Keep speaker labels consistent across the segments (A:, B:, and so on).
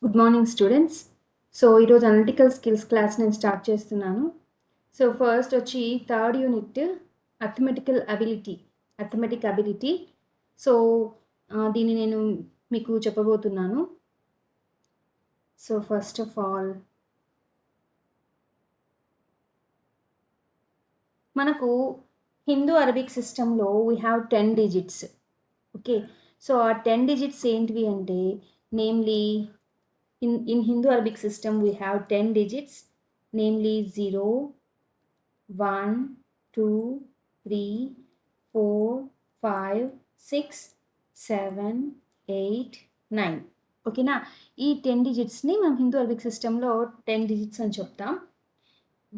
A: Good morning students. So ఈరోజు analytical skills class నేను start చేస్తున్నాను. సో ఫస్ట్ వచ్చి third unit arithmetic ability. So దీన్ని నేను మీకు చెప్పబోతున్నాను. సో ఫస్ట్ ఆఫ్ ఆల్ మనకు హిందూ అరబిక్ సిస్టంలో we have 10 digits. Okay, so ఆ 10 డిజిట్స్ ఏంటివి అంటే namely in Hindu Arabic system we have 10 digits, namely 0, 1, 2, 3, 4, 5, 6, 7, 8, 9. ఓకేనా, ఈ 10 డిజిట్స్ని మనం హిందూ అరబిక్ సిస్టంలో 10 డిజిట్స్ అని చెప్తాం.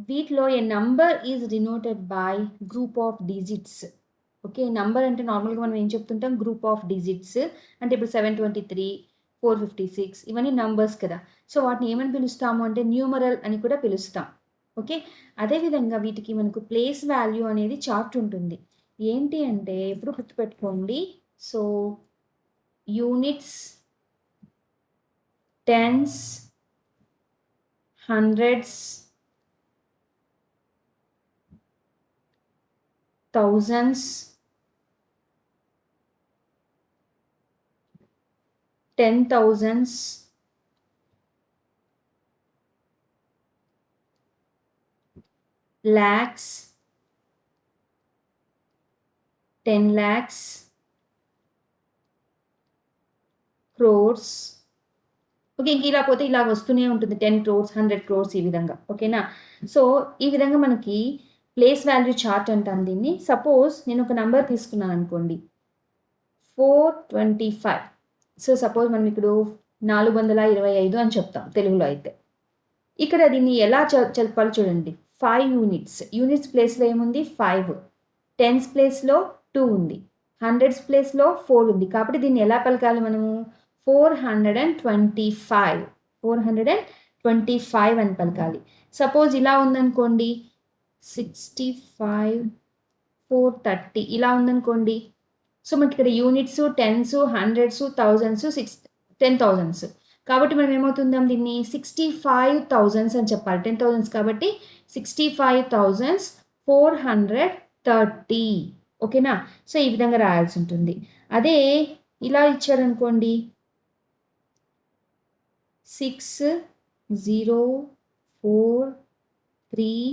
A: వీటిలో ఏ number is denoted by group of digits. Okay, number అంటే నార్మల్గా మనం ఏం చెప్తుంటాం, గ్రూప్ ఆఫ్ డిజిట్స్. అంటే ఇప్పుడు 723, 456 ఇవన్నీ నంబర్స్ కదా. సో వాటిని ఏమని పిలుస్తాము అంటే న్యూమరల్ అని కూడా పిలుస్తాం. ఓకే, అదేవిధంగా వీటికి మనకు ప్లేస్ వాల్యూ అనేది చార్ట్ ఉంటుంది. ఏంటి అంటే ఎప్పుడు గుర్తుపెట్టుకోండి, so units, tens, hundreds, thousands, 10,000s, lakhs, 10 lakhs, crores. Okay, ఇంక ఇలా పోతే ఇలా వస్తూనే ఉంటుంది, 10 crores, 100 crores ఈ విధంగా. ఓకేనా, సో ఈ విధంగా మనకి ప్లేస్ వాల్యూ చార్ట్ అంటాం దీన్ని. సపోజ్ నేను ఒక నంబర్ తీసుకున్నాను అనుకోండి, 425. సో సపోజ్ మనం ఇప్పుడు 425 అని చెప్తాం తెలుగులో అయితే. ఇక్కడ దీన్ని ఎలా చెప్పాలి చూడండి. 5 యూనిట్స్ ప్లేస్లో ఏముంది, 5. టెన్స్ ప్లేస్లో 2 ఉంది, హండ్రెడ్స్ ప్లేస్లో 4 ఉంది. కాబట్టి దీన్ని ఎలా పలకాలి మనము, 425 అని పలకాలి. సపోజ్ ఇలా ఉందనుకోండి, 65, 430 ఇలా ఉందనుకోండి. సో మనకి ఇక్కడ units, tens, hundreds, thousands, 10,000s. కాబట్టి మనం ఏమవుతుందాం దీన్ని 65,000 అని చెప్పాలి. 10,000 కాబట్టి 65,430. ఓకేనా, సో ఈ విధంగా రాయాల్సి ఉంటుంది. అదే ఇలా ఇచ్చారనుకోండి, 6, 0, 4, 3,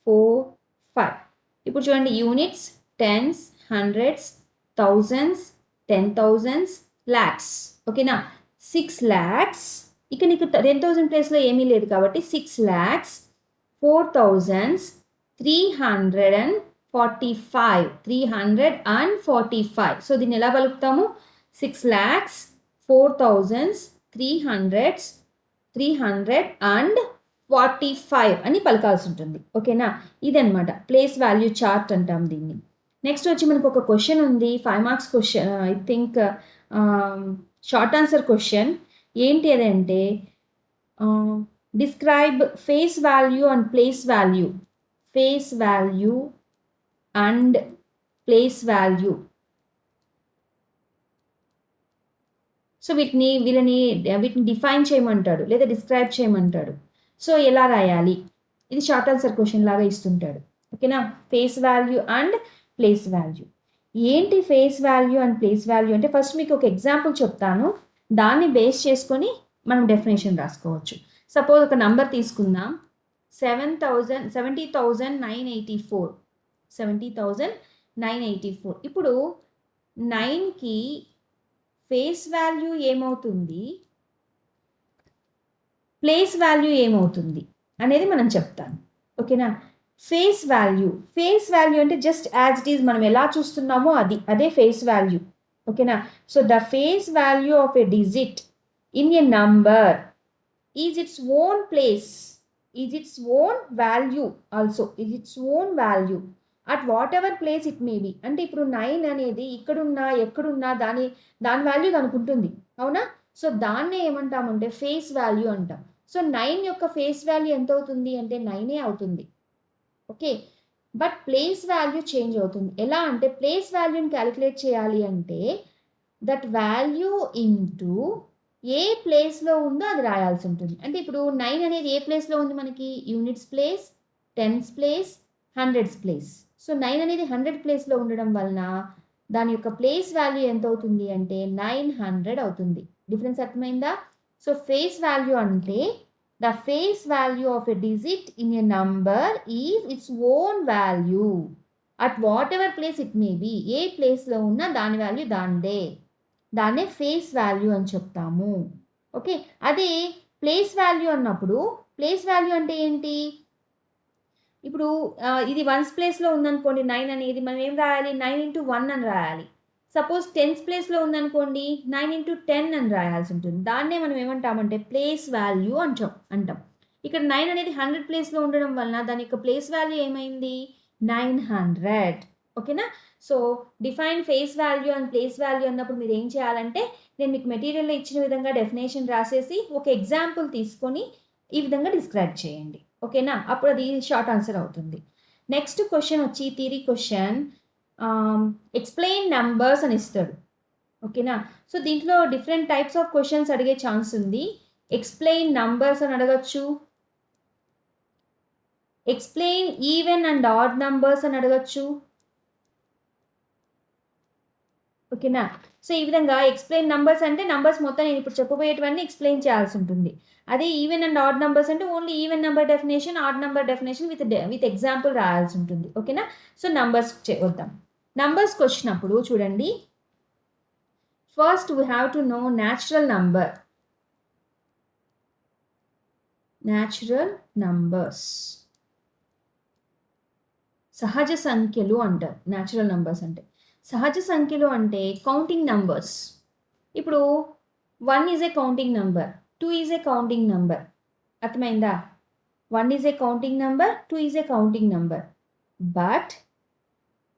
A: 4, 5. ఇప్పుడు చూడండి, units, tens, hundreds, thousands, 10,000s, lakhs. ఓకేనా, 6 lakhs. ఇక నీకు 10,000 ప్లేస్లో ఏమీ లేదు కాబట్టి 6 lakhs 4,345. సో దీన్ని ఎలా పలుకుతాము, 6 lakhs 4,345 అని పలకాల్సి ఉంటుంది. ఓకేనా, ఇదనమాట ప్లేస్ వాల్యూ చార్ట్ అంటాం దీన్ని. నెక్స్ట్ వచ్చి మనకు ఒక క్వశ్చన్ ఉంది, 5 marks question, I think short answer question. ఏంటి అదంటే describe face value and place value. Face value and place value. So వీళ్ళని డిఫైన్ చేయమంటాడు లేదా డిస్క్రైబ్ చేయమంటాడు. సో ఎలా రాయాలి, ఇది షార్ట్ ఆన్సర్ క్వశ్చన్ లాగా ఇస్తుంటాడు. ఓకేనా, face value and place value. ఏంటి face value and place value అంటే ఫస్ట్ మీకు ఒక ఎగ్జాంపుల్ చెప్తాను, దాన్ని బేస్ చేసుకొని మనం డెఫినేషన్ రాసుకోవచ్చు. సపోజ్ ఒక నంబర్ తీసుకుందాం, 70,984. 70,984. ఇప్పుడు 9కి ఫేస్ వాల్యూ ఏమవుతుంది, ప్లేస్ వాల్యూ ఏమవుతుంది అనేది మనం చెప్తాను. ఓకేనా, ఫేస్ వాల్యూ అంటే జస్ట్ యాజ్ ఇట్ ఈజ్ మనం ఎలా చూస్తున్నామో అదే ఫేస్ వాల్యూ. ఓకేనా, so the face value of a digit in a number is its own place, is its own value, also is its own value at whatever place it may B. అంటే ఇప్పుడు 9 అనేది ఇక్కడున్నా ఎక్కడున్నా దాని value దానికి ఉంటుంది. అవునా, so దాన్నే ఏమంటామంటే ఫేస్ వాల్యూ అంటాం. సో 9 యొక్క ఫేస్ వాల్యూ ఎంత అవుతుంది అంటే 9 అవుతుంది. Okay, but place value change అవుతుంది. ఎలా అంటే ప్లేస్ వాల్యూని క్యాలిక్యులేట్ చేయాలి అంటే దట్ వాల్యూ ఇంటూ ఏ ప్లేస్లో ఉందో అది రాయాల్సి ఉంటుంది. అంటే ఇప్పుడు 9 అనేది ఏ ప్లేస్లో ఉంది మనకి? Units place, tens place, hundreds place. So 9 అనేది 100 ప్లేస్లో ఉండడం వలన దాని యొక్క ప్లేస్ వాల్యూ ఎంత అవుతుంది అంటే 900 అవుతుంది. డిఫరెన్స్ అర్థమైందా? సో ఫేస్ వాల్యూ అంటే the face value of a digit in a number is its own value at whatever place it may be. ఏ ప్లేస్లో ఉన్నా దాని వాల్యూ దాందే. దాన్నే ఫేస్ వాల్యూ అని చెప్తాము. ఓకే, అదే ప్లేస్ వాల్యూ అన్నప్పుడు ప్లేస్ వాల్యూ అంటే ఏంటి? ఇప్పుడు ఇది వన్స్ ప్లేస్లో ఉందనుకోండి 9 అనేది మనం ఏం రాయాలి? 9 ఇంటూ 1 అని రాయాలి. సపోజ్ టెన్స్ ప్లేస్లో ఉందనుకోండి 9 ఇంటూ 10 అని రాయాల్సి ఉంటుంది. దాన్నే మనం ఏమంటామంటే ప్లేస్ వాల్యూ అంటాం. ఇక్కడ 9 అనేది 100 ప్లేస్లో ఉండడం వలన దాని యొక్క ప్లేస్ వాల్యూ ఏమైంది? 900. ఓకేనా? So define face value and place value అన్నప్పుడు మీరు ఏం చేయాలంటే నేను మీకు మెటీరియల్లో ఇచ్చిన విధంగా డెఫినేషన్ రాసేసి ఒక ఎగ్జాంపుల్ తీసుకొని ఈ విధంగా డిస్క్రైబ్ చేయండి. ఓకేనా? అప్పుడు అది షార్ట్ ఆన్సర్ అవుతుంది. నెక్స్ట్ క్వశ్చన్ వచ్చి థియరీ క్వశ్చన్. ఎక్స్ప్లెయిన్ నంబర్స్ అని ఇస్తాడు. ఓకేనా? సో దీంట్లో డిఫరెంట్ టైప్స్ ఆఫ్ క్వశ్చన్స్ అడిగే ఛాన్స్ ఉంది. ఎక్స్ప్లెయిన్ నంబర్స్ అని అడగచ్చు, explain even and odd numbers అని అడగచ్చు. ఓకేనా? సో ఈ విధంగా ఎక్స్ప్లెయిన్ నంబర్స్ అంటే నంబర్స్ మొత్తం నేను ఇప్పుడు చెప్పబోయేటివన్నీ ఎక్స్ప్లెయిన్ చేయాల్సి ఉంటుంది. అదే ఈవెన్ అండ్ ఆడ్ నంబర్స్ అంటే only even number definition, odd number definition with example రాయాల్సి ఉంటుంది. ఓకేనా? సో నంబర్స్ వద్దాం. నంబర్స్కి వచ్చినప్పుడు చూడండి, first we have to know natural number. Natural numbers, సహజ సంఖ్యలు అంటారు. న్యాచురల్ నంబర్స్ అంటే సహజ సంఖ్యలు అంటే కౌంటింగ్ నంబర్స్. ఇప్పుడు 1 is a counting number, 2 is a counting number. అర్థమైందా? 1 is a counting number, 2 is a counting number. But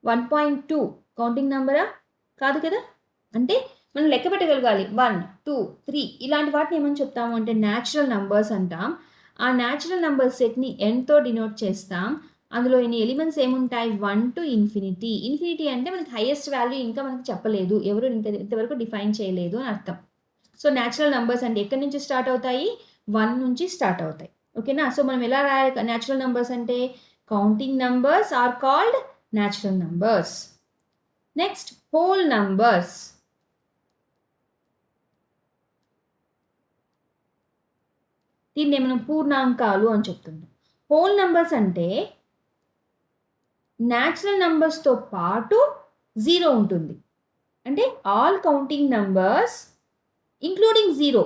A: 1.2 counting నంబరా? కాదు కదా. అంటే మనం లెక్క పెట్టగలగాలి. 1, 2, 3 ఇలాంటి వాటిని ఏమని చెప్తాము అంటే న్యాచురల్ నంబర్స్ అంటాం. ఆ న్యాచురల్ నంబర్ సెట్ని nతో డినోట్ చేస్తాం. అందులో ఎన్ని ఎలిమెంట్స్ ఏముంటాయి? 1 టు ఇన్ఫినిటీ. ఇన్ఫినిటీ అంటే మనకి హైయెస్ట్ వాల్యూ ఇంకా మనకి చెప్పలేదు, ఎవరు ఇంతవరకు డిఫైన్ చేయలేదు అని అర్థం. సో న్యాచురల్ నంబర్స్ అంటే ఎక్కడి నుంచి స్టార్ట్ అవుతాయి? 1 నుంచి స్టార్ట్ అవుతాయి. ఓకేనా? సో మనం ఎలా రాయాలి న్యాచురల్ నంబర్స్ అంటే? Counting numbers are called natural numbers. Next whole numbers. దీన్ని మనం పూర్ణాంకాలు అని చెప్తున్నాం. హోల్ నంబర్స్ అంటే న్యాచురల్ నంబర్స్తో పాటు 0 ఉంటుంది. అంటే all counting numbers including 0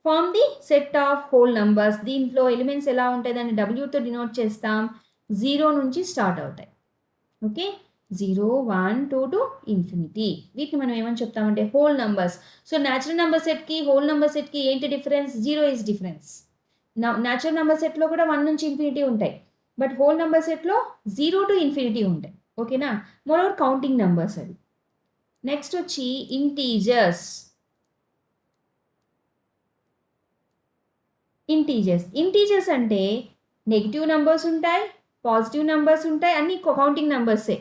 A: form the set of whole numbers. దీంట్లో ఎలిమెంట్స్ ఎలా ఉంటాయి? దాన్ని డబ్ల్యూతో డినోట్ చేస్తాం. 0 నుంచి స్టార్ట్ అవుతాయి. Okay, 0, 1, 2 to infinity. వీటిని మనం ఏమని చెప్తామంటే whole numbers. So natural number సెట్కి హోల్ నెంబర్ సెట్కి ఏంటి difference? 0 is difference. Natural number సెట్లో కూడా 1 నుంచి ఇన్ఫినిటీ ఉంటాయి, బట్ హోల్ నెంబర్ సెట్లో 0 టు ఇన్ఫినిటీ ఉంటాయి. ఓకేనా? మోరోవర్ కౌంటింగ్ నెంబర్స్ అవి. నెక్స్ట్ వచ్చి ఇంటీజర్స్. ఇంటీజర్స్ అంటే నెగిటివ్ నెంబర్స్ ఉంటాయి, పాజిటివ్ నెంబర్స్ ఉంటాయి, అన్ని కౌంటింగ్ నెంబర్సే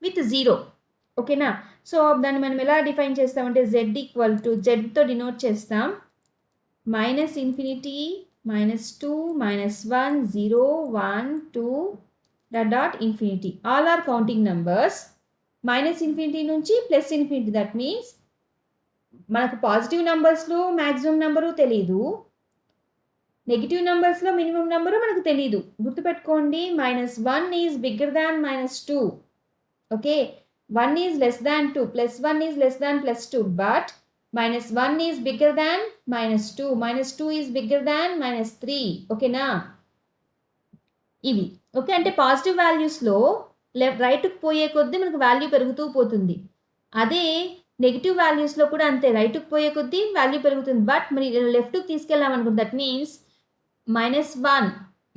A: విత్ 0. ఓకేనా? సో దాన్ని మనం ఎలా డిఫైన్ చేస్తామంటే జెడ్తో డినోట్ చేస్తాం. -Infinity, -2, -1, 0, 1, 2 infinity. All are counting numbers. -Infinity నుంచి +ఇన్ఫినిటీ. దట్ మీన్స్ మనకు పాజిటివ్ నెంబర్స్లో మ్యాక్సిమం నెంబరు తెలీదు, నెగిటివ్ నెంబర్స్లో మినిమం నెంబరు మనకు తెలీదు. గుర్తుపెట్టుకోండి, -1 is bigger than -2. Okay, 1 is less than 2, +1 is less than +2, but -1 is bigger than -2, -2 is bigger than -3. ఓకేనా? ఇవి ఓకే. అంటే పాజిటివ్ వాల్యూస్లో రైట్కి పోయే కొద్దీ మనకు వాల్యూ పెరుగుతూ పోతుంది. అదే నెగిటివ్ వాల్యూస్లో కూడా అంతే, రైట్కి పోయే కొద్దీ వాల్యూ పెరుగుతుంది. బట్ మరి లెఫ్ట్కి తీసుకెళ్ళాం అనుకో, దట్ మీన్స్ -1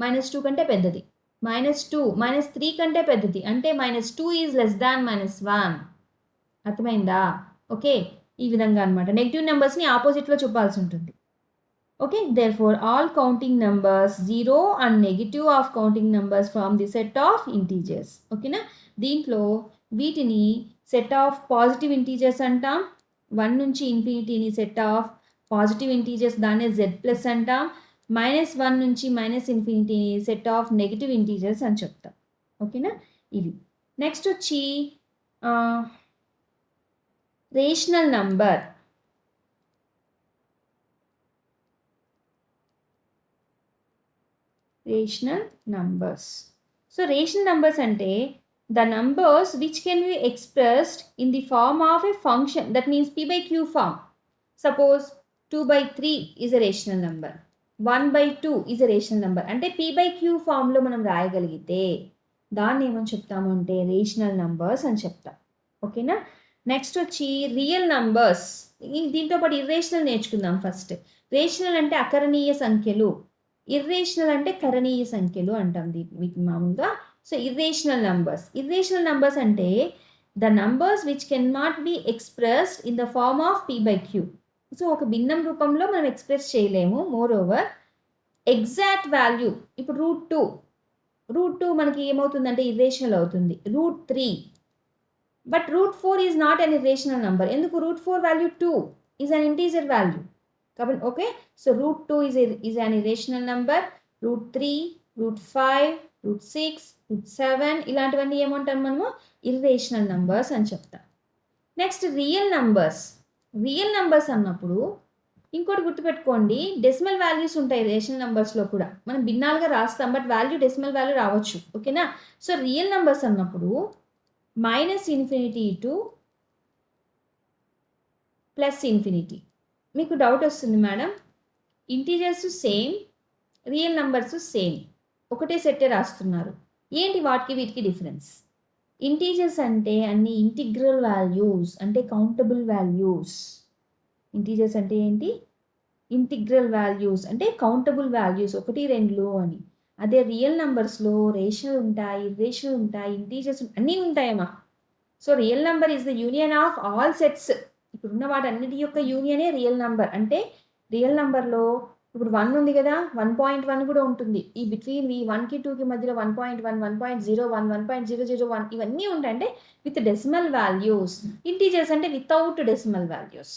A: -2 కంటే పెద్దది, -2 -3 కంటే పెద్దది, అంటే -2 ఈజ్ లెస్ దాన్ -1. అర్థమైందా? ఓకే, ఈ విధంగా అనమాట నెగిటివ్ నెంబర్స్ని ఆపోజిట్లో చూపాల్సి ఉంటుంది. Okay, therefore all counting numbers 0 and negative of counting numbers form the set of integers. ఓకేనా? దీంట్లో వీటిని సెట్ ఆఫ్ పాజిటివ్ ఇంటీజర్స్ అంటాం. 1 నుంచి ఇన్ఫినిటీని సెట్ ఆఫ్ పాజిటివ్ ఇంటీజర్స్ దాన్నే జెడ్ ప్లస్ అంటాం. -1 నుంచి -∞ సెట్ ఆఫ్ నెగటివ్ ఇంటీజర్స్ అని చెప్తాం. ఓకేనా? ఇవి. నెక్స్ట్ వచ్చి rational number. Rational numbers. So rational numbers అంటే the numbers which can be expressed in the form of a function, that means p by q form. Suppose 2/3 is a rational number, 1/2 is a rational number. అంటే p by q form లో మనం రాయగలిగితే దాన్ని ఏమని చెప్తాము అంటే rational numbers అని చెప్తాం. ఓకేనా? నెక్స్ట్ వచ్చి రియల్ నంబర్స్. దీంతో పాటు ఇర్రేషనల్ నేర్చుకుందాం ఫస్ట్. రేషనల్ అంటే అకరణీయ సంఖ్యలు, ఇర్రేషనల్ అంటే కరణీయ సంఖ్యలు అంటాం వీటిని మామూలుగా. So irrational numbers. Irrational numbers అంటే the numbers which can not be expressed in the form of p by q. So ఒక భిన్నం రూపంలో మనం ఎక్స్ప్రెస్ చేయలేము. మోర్ ఓవర్ ఎగ్జాక్ట్ వాల్యూ, ఇప్పుడు రూట్ టూ మనకి ఏమవుతుందంటే ఇర్రేషనల్ అవుతుంది. √3, but √4 is not an irrational number. ఎందుకు? √4 value 2 is an integer value కాబట్టి. Okay, so √2 is an irrational number. √3, √5, √6, √7 ఇలాంటివన్నీ ఏమంటాం మనము? ఇర్రేషనల్ నంబర్స్ అని చెప్తాం. Next real numbers. Real numbers అన్నప్పుడు ఇంకోటి గుర్తుపెట్టుకోండి, డెసిమల్ వాల్యూస్ ఉంటాయి రేషనల్ నంబర్స్లో కూడా. మనం భిన్నాలుగా రాస్తాం, బట్ వాల్యూ డెసిమల్ వాల్యూ రావచ్చు. ఓకేనా? సో రియల్ నంబర్స్ అన్నప్పుడు -∞ టు +∞. మీకు డౌట్ వస్తుంది madam, integers same, real numbers same, ఒకటే సెట్టే రాస్తున్నారు, ఏంటి వాటికి వీటికి డిఫరెన్స్? ఇంటీజర్స్ అంటే అన్ని ఇంటిగ్రల్ వాల్యూస్, అంటే కౌంటబుల్ వాల్యూస్. ఇంటీజర్స్ అంటే ఏంటి? ఇంటిగ్రల్ వాల్యూస్ అంటే కౌంటబుల్ వాల్యూస్, 1, 2 అని. అదే రియల్ నంబర్స్లో రేషనల్ ఉంటాయి, ఇర్రేషనల్ ఉంటాయి, ఇంటీజర్స్ అన్నీ ఉంటాయమ్మా. So real number is the union of all sets. ఇప్పుడున్న వాటన్నిటి యొక్క యూనియనే రియల్ నంబర్. అంటే రియల్ నంబర్లో ఇప్పుడు 1 ఉంది కదా, 1.1 కూడా ఉంటుంది. ఈ బిట్వీన్ 1కి 2కి మధ్యలో 1.1, 1.01, 1.001 ఇవన్నీ ఉంటాయంటే విత్ డెసిమల్ వాల్యూస్. ఇంటీజర్స్ అంటే వితౌట్ డెసిమల్ వాల్యూస్.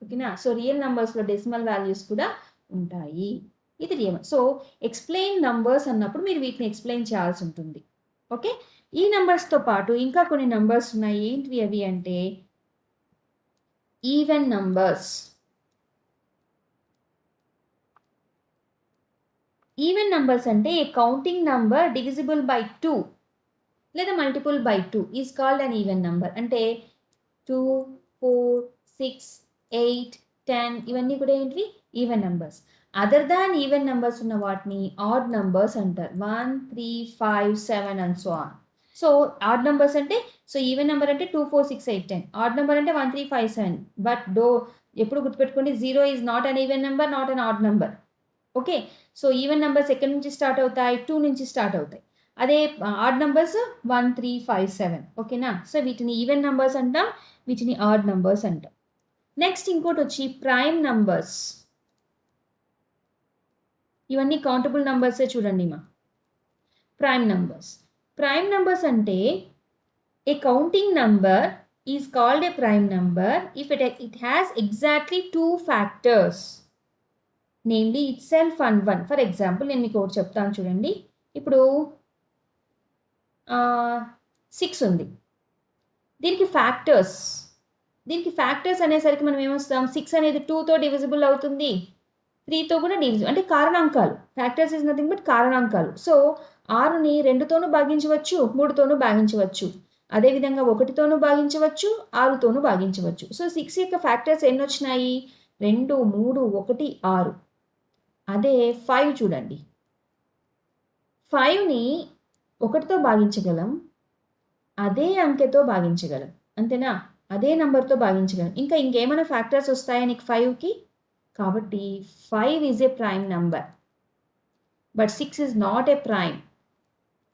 A: ఓకేనా? సో రియల్ నంబర్స్లో డెసిమల్ వాల్యూస్ కూడా ఉంటాయి. ఇది రియల్. సో ఎక్స్ప్లెయిన్ నంబర్స్ అన్నప్పుడు మీరు వీటిని ఎక్స్ప్లెయిన్ చేయాల్సి ఉంటుంది. ఓకే, ఈ నంబర్స్తో పాటు ఇంకా కొన్ని నంబర్స్ ఉన్నాయి. ఏంటివి అవి అంటే ఈవెన్ నంబర్స్. ఈవెన్ నంబర్స్ అంటే ఏ కౌంటింగ్ నంబర్ డివిజిబుల్ బై 2 లేదా multiple by 2 is called an even number. అంటే 2, 4, 6, 8, 10 ఇవన్నీ కూడా ఏంటివి? Even numbers. Other than even numbers ఉన్న వాటిని ఆడ్ నంబర్స్ అంటారు. 1, 3, 5, 7 and so on. So odd numbers అంటే, సో ఈవెన్ నెంబర్ అంటే 2, 4, 6, 8, 10. ఆడ్ నెంబర్ అంటే 1, 3, 5, 7. బట్ ఎప్పుడు గుర్తుపెట్టుకోండి, 0 is not an even number, not an odd number. Okay, so even numbers ఎక్కడి నుంచి స్టార్ట్ అవుతాయి? 2 నుంచి స్టార్ట్ అవుతాయి. అదే ఆడ్ నెంబర్స్ 1, 3, 5, 7. ఓకేనా? సో వీటిని ఈవెన్ నెంబర్స్ అంటాం, వీటిని ఆడ్ నెంబర్స్ అంటాం. నెక్స్ట్ ఇంకోటి వచ్చి ప్రైమ్ నంబర్స్. ఇవన్నీ కౌంటబుల్ నంబర్సే చూడండి మా. Prime numbers. ప్రైమ్ నంబర్స్ అంటే a counting number is called a prime number if it has exactly 2 factors, namely itself and 1. For example, నేను మీకు ఒకటి చెప్తాను చూడండి. ఇప్పుడు 6 ఉంది, దీనికి ఫ్యాక్టర్స్ అనేసరికి మనం ఏమొస్తాం? 6 అనేది 2తో డివిజిబుల్ అవుతుంది, 3తో కూడా డివిజిబుల్, అంటే కారణాంకాలు. ఫ్యాక్టర్స్ ఇస్ నథింగ్ బట్ కారణాంకాలు. సో 6ని 2తోనూ భాగించవచ్చు, 3తోనూ భాగించవచ్చు, అదేవిధంగా 1తోనూ భాగించవచ్చు, 6తోనూ భాగించవచ్చు. సో 6 యొక్క ఫ్యాక్టర్స్ ఎన్ని వచ్చినాయి? 2, 3, 1, 6. అదే 5 చూడండి, 5ని 1తో భాగించగలం, అదే అంకెతో భాగించగలం, అంతేనా? అదే నంబర్తో భాగించగలం. ఇంకేమైనా ఫ్యాక్టర్స్ వస్తాయా నీకు 5కి? కాబట్టి 5 is a prime number, but 6 is not a prime.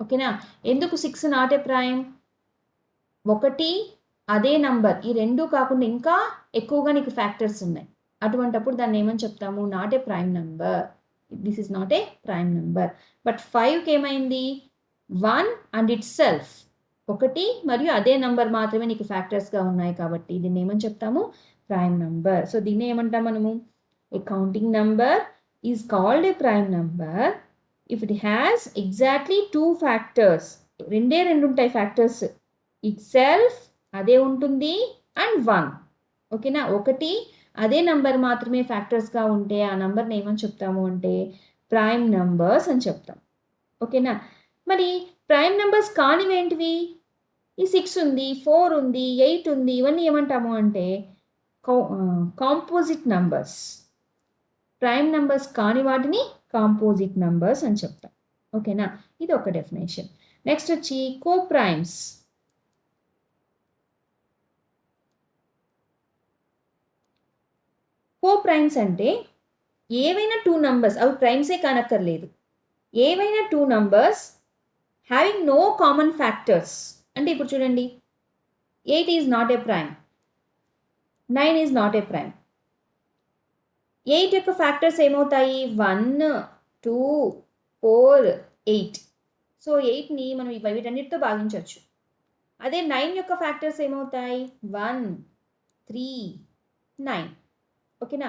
A: ఓకేనా? ఎందుకు 6 నాట్ ఏ ప్రైమ్? 1 అదే నంబర్, ఈ 2 కాకుండా ఇంకా ఎక్కువగా నీకు ఫ్యాక్టర్స్ ఉన్నాయి. అటువంటప్పుడు దాన్ని ఏమని చెప్తాము? Not a prime number. This is not a prime number. But 5కి ఏమైంది? 1 అండ్ ఇట్ సెల్ఫ్, 1 మరియు అదే నంబర్ మాత్రమే నీకు ఫ్యాక్టర్స్గా ఉన్నాయి కాబట్టి దీన్ని ఏమని చెప్తాము? Prime number. సో దీన్ని ఏమంటాం మనము? A counting number is called a prime number if it has exactly two factors. రెండే రెండు ఉంటాయి ఫ్యాక్టర్స్, ఇట్ సెల్ఫ్ అదే ఉంటుంది అండ్ వన్. ఓకేనా, ఒకటి అదే నంబర్ మాత్రమే ఫ్యాక్టర్స్గా ఉంటే ఆ నంబర్ని ఏమని చెప్తాము అంటే ప్రైమ్ నంబర్స్ అని చెప్తాం. ఓకేనా, మరి ప్రైమ్ నంబర్స్ కానివేంటివి? ఈ 6 ఉంది, 4 ఉంది, 8 ఉంది, ఇవన్నీ ఏమంటాము అంటే కాంపోజిట్ నంబర్స్. ప్రైమ్ నంబర్స్ కాని వాటిని కాంపోజిట్ నంబర్స్ అని చెప్తాం. ఓకేనా, ఇది ఒక డెఫినేషన్. నెక్స్ట్ వచ్చి కో ప్రైమ్స్. కో ప్రైమ్స్ అంటే ఏవైనా టూ నంబర్స్, అవి ప్రైమ్సే కానక్కర్లేదు, ఏవైనా two numbers having no common factors. అంటే ఇప్పుడు చూడండి, 8 is not a prime, 9 is not a prime. 8 యొక్క ఫ్యాక్టర్స్ ఏమవుతాయి? 1, 2, 4, 8. సో 8ని మనం వీటన్నిటితో భాగించవచ్చు. అదే 9 యొక్క ఫ్యాక్టర్స్ ఏమవుతాయి? 1, 3, 9. ఓకేనా,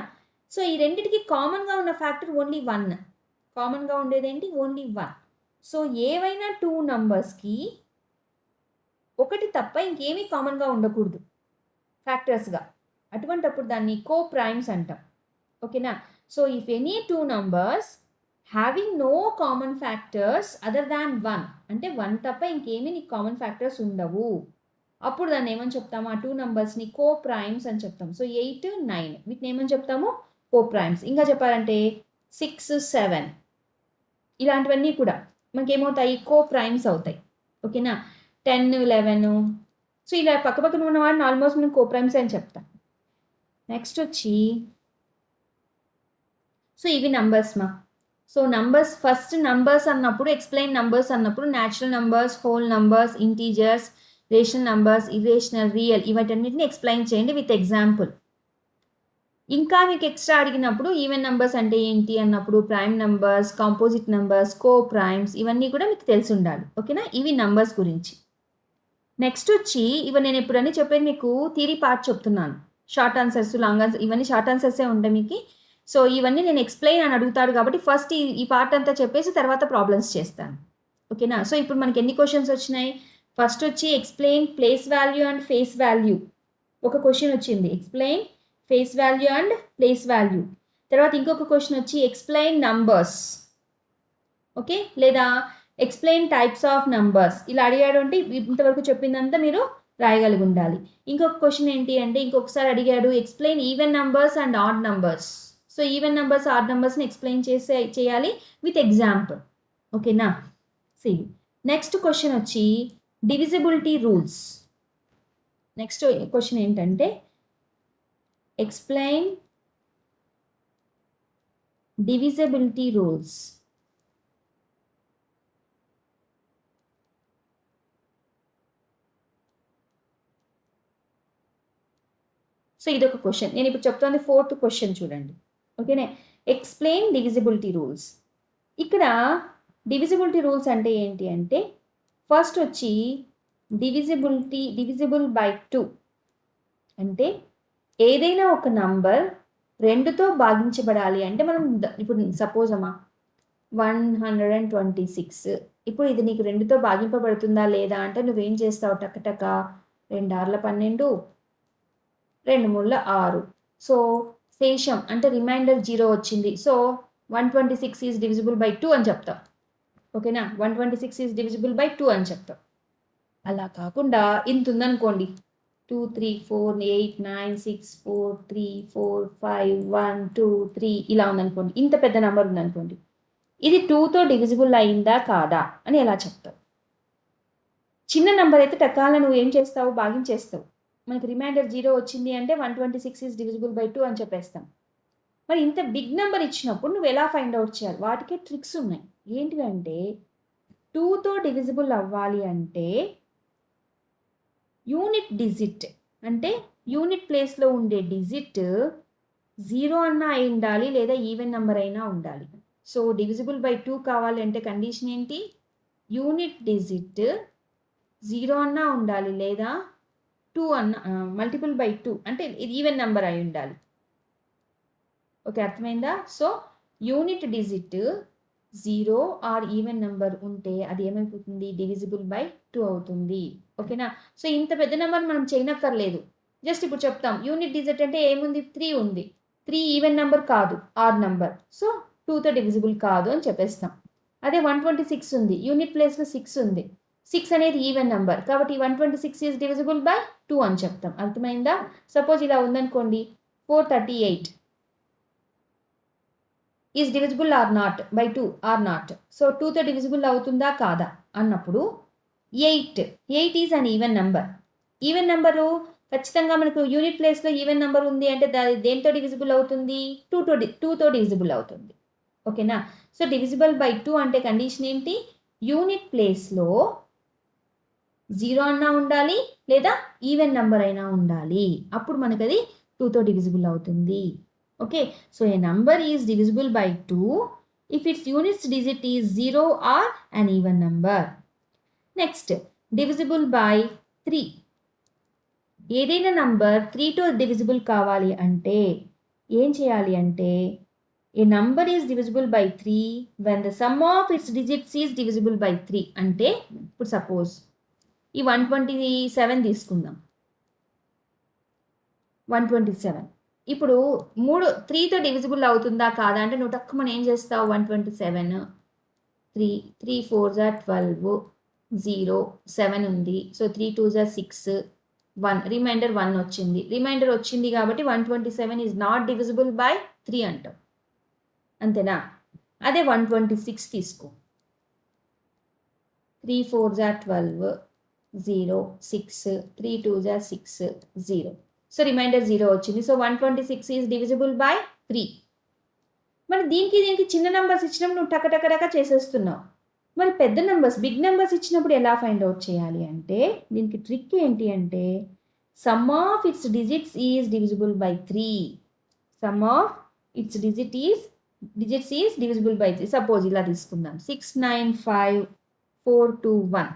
A: సో ఈ రెండింటికి కామన్గా ఉన్న ఫ్యాక్టర్ ఓన్లీ 1. కామన్గా ఉండేది ఏంటి? ఓన్లీ 1. సో ఏవైనా టూ నంబర్స్కి ఒకటి తప్ప ఇంకేమీ కామన్గా ఉండకూడదు ఫ్యాక్టర్స్గా, అటువంటప్పుడు దాన్ని కో ప్రైమ్స్ అంటాం. ఓకేనా, so if any two numbers having no common factors other than 1, అంటే 1 తప్ప ఇంకేమీ నీకు కామన్ ఫ్యాక్టర్స్ ఉండవు, అప్పుడు దాన్ని ఏమని చెప్తాము? ఆ టూ నంబర్స్ని కో ప్రైమ్స్ అని చెప్తాం. సో 8, 9 వీటిని ఏమని చెప్తాము? Co primes. ఇంకా చెప్పాలంటే 6, 7 ఇలాంటివన్నీ కూడా మనకేమవుతాయి? కో ప్రైమ్స్ అవుతాయి. ఓకేనా, 10, 11. సో ఇలా పక్కపక్కన ఉన్న వాడిని ఆల్మోస్ట్ మనం కో ప్రైమ్స్ అని చెప్తాం. నెక్స్ట్ వచ్చి, సో ఇవి నంబర్స్ మా. సో నంబర్స్, ఫస్ట్ నంబర్స్ అన్నప్పుడు, ఎక్స్ప్లెయిన్ నంబర్స్ అన్నప్పుడు natural numbers, whole numbers, integers, rational numbers, irrational, real, ఇవన్నిటిని ఎక్స్ప్లెయిన్ చేయండి విత్ ఎగ్జాంపుల్. ఇంకా మీకు ఎక్స్ట్రా అడిగినప్పుడు ఈవెన్ నంబర్స్ అంటే ఏంటి అన్నప్పుడు prime numbers, composite numbers, co primes, ఇవన్నీ కూడా మీకు తెలిసి ఉండాలి. ఓకేనా, ఇవి నంబర్స్ గురించి. నెక్స్ట్ వచ్చి, ఇవి నేను ఎప్పుడన్నీ చెప్పేది మీకు థియరీ పార్ట్ చెప్తున్నాను. షార్ట్ ఆన్సర్స్, లాంగ్ ఆన్సర్స్, ఇవన్నీ షార్ట్ ఆన్సర్సే ఉంటాయి మీకు. సో ఇవన్నీ నేను ఎక్స్ప్లెయిన్ అని అడుగుతాడు కాబట్టి ఫస్ట్ ఈ పార్ట్ అంతా చెప్పేసి తర్వాత ప్రాబ్లమ్స్ చేస్తాను. ఓకేనా, సో ఇప్పుడు మనకి ఎన్ని క్వశ్చన్స్ వచ్చినాయి? ఫస్ట్ వచ్చి explain place value and face value, ఒక క్వశ్చన్ వచ్చింది. Explain face value and place value. తర్వాత ఇంకొక క్వశ్చన్ వచ్చి ఎక్స్ప్లెయిన్ నంబర్స్. ఓకే, లేదా ఎక్స్ప్లెయిన్ టైప్స్ ఆఫ్ నంబర్స్. ఇలా అడిగాడు అంటే ఇంతవరకు చెప్పిందంతా మీరు రాయగలిగి ఉండాలి. ఇంకొక క్వశ్చన్ ఏంటి అంటే, ఇంకొకసారి అడిగాడు explain even numbers and odd numbers. So even numbers, odd నంబర్స్ని ఎక్స్ప్లెయిన్ చేయాలి విత్ ఎగ్జాంపుల్. ఓకేనా, సి నెక్స్ట్ క్వశ్చన్ వచ్చి డివిజిబిలిటీ రూల్స్. నెక్స్ట్ క్వశ్చన్ ఏంటంటే ఎక్స్ప్లెయిన్ డివిజిబిలిటీ రూల్స్. సో ఇదొక క్వశ్చన్. నేను ఇప్పుడు చెప్తాను 4th క్వశ్చన్ చూడండి. ఓకేనే, ఎక్స్ప్లెయిన్ డివిజిబిలిటీ రూల్స్. ఇక్కడ డివిజిబిలిటీ రూల్స్ అంటే ఏంటి అంటే, ఫస్ట్ వచ్చి డివిజిబుల్ బై 2 అంటే ఏదైనా ఒక నంబర్ 2తో భాగించబడాలి అంటే మనం ఇప్పుడు సపోజ్ అమ్మా 126, ఇప్పుడు ఇది నీకు 2తో భాగింపబడుతుందా లేదా అంటే నువ్వేం చేస్తావు? టకటక 2 ఆర్ల 12, 2 మూల 6. సో శేషం అంటే రిమైండర్ 0 వచ్చింది. సో 126 ఈజ్ డివిజిబుల్ బై 2 అని చెప్తాం. ఓకేనా, 126 ఈజ్ డివిజిబుల్ బై 2 అని చెప్తాం. అలా కాకుండా ఇంత ఉందనుకోండి, 2, 3, 4, 8, 9, 6, 4, 3, 4, 5, 1, 2, 3 ఇలా ఉందనుకోండి, ఇంత పెద్ద నెంబర్ ఉందనుకోండి, ఇది 2తో డివిజిబుల్ అయిందా కాదా అని ఎలా చెప్తావు? చిన్న నెంబర్ అయితే టకాల నువ్వు ఏం చేస్తావు? భాగించేస్తావు. మనకి రిమైండర్ 0 వచ్చింది అంటే 126 ఈజ్ డివిజిబుల్ బై 2 అని చెప్పేస్తాం. మరి ఇంత బిగ్ నెంబర్ ఇచ్చినప్పుడు నువ్వు ఎలా ఫైండ్ అవుట్ చేయాలి? వాటికే ట్రిక్స్ ఉన్నాయి. ఏంటివి అంటే 2తో డివిజిబుల్ అవ్వాలి అంటే యూనిట్ డిజిట్, అంటే యూనిట్ ప్లేస్లో ఉండే డిజిట్ 0 అన్నా అయి ఉండాలి, లేదా ఈవెన్ నెంబర్ అయినా ఉండాలి. సో డివిజిబుల్ బై 2 కావాలి అంటే కండిషన్ ఏంటి? యూనిట్ డిజిట్ 0 అన్నా ఉండాలి, లేదా 2 అన్నా మల్టిపుల్ బై 2 అంటే ఇది ఈవెన్ నెంబర్ అయి ఉండాలి. ఓకే, అర్థమైందా? So unit digit 0 or even number ఉంటే అది ఏమైపోతుంది, డివిజిబుల్ బై 2 అవుతుంది. ఓకేనా? సో ఇంత పెద్ద నెంబర్ మనం చేయనక్కర్లేదు, జస్ట్ ఇప్పుడు చెప్తాం. యూనిట్ డిజిట్ అంటే ఏముంది, 3 ఉంది. 3 ఈవెన్ నెంబర్ కాదు, ఆర్ నెంబర్, సో 2తో డివిజిబుల్ కాదు అని చెప్పేస్తాం. అదే 126 ఉంది, యూనిట్ ప్లేస్లో 6 ఉంది. 6 అనేది ఈవెన్ నెంబర్, కాబట్టి 126 ఈజ్ డివిజిబుల్ బై 2 అని చెప్తాం. అర్థమైందా? సపోజ్ ఇలా ఉందనుకోండి, 438 is divisible or not by 2 or not. So 2తో డివిజిబుల్ అవుతుందా కాదా అన్నప్పుడు 8 is an even number. Even number ఖచ్చితంగా మనకు యూనిట్ ప్లేస్లో ఈవెన్ నెంబర్ ఉంది అంటే దేంతో డివిజిబుల్ అవుతుంది, 2తో డివిజిబుల్ అవుతుంది. ఓకేనా? సో డివిజిబుల్ బై 2 అంటే కండిషన్ ఏంటి, యూనిట్ ప్లేస్లో 0 అన్నా ఉండాలి లేదా ఈవెన్ నెంబర్ అయినా ఉండాలి, అప్పుడు మనకు అది 2తో డివిజిబుల్ అవుతుంది. Okay, so A number is divisible by 2 if its units digit is 0 or an even number. Next divisible by 3. ఏదైనా నంబర్ 3తో డివిజిబుల్ కావాలి అంటే ఏం చేయాలి అంటే, a number is divisible by 3 when the sum of its digits is divisible by 3. అంటే ఇప్పుడు suppose ఈ 127 తీసుకుందాం. 127 ఇప్పుడు 3తో డివిజిబుల్ అవుతుందా కాదా అంటే నువ్వు తక్కువ మనం ఏం చేస్తావు, 127 3 3 4 12 0 7 ఉంది. సో 3 2 6 1 రిమైండర్ 1 వచ్చింది. రిమైండర్ వచ్చింది కాబట్టి 127 ఈజ్ నాట్ డివిజిబుల్ బై 3 అంటాం. అంతేనా? అదే 126 తీసుకో, 3 4 12 0 6 3 2 6 0. సో రిమైండర్ 0 వచ్చింది. So 126 is divisible by 3. మరి దీనికి చిన్న నెంబర్స్ ఇచ్చినప్పుడు నువ్వు టక చేసేస్తున్నావు. మరి పెద్ద నెంబర్స్, బిగ్ నెంబర్స్ ఇచ్చినప్పుడు ఎలా ఫైండ్ అవుట్ చేయాలి అంటే, దీనికి ట్రిక్ ఏంటి అంటే, sum of its digits is divisible by 3. Some of its digits is divisible by 3. Suppose ఇలా తీసుకుందాం, 6 9 5 4 2 1.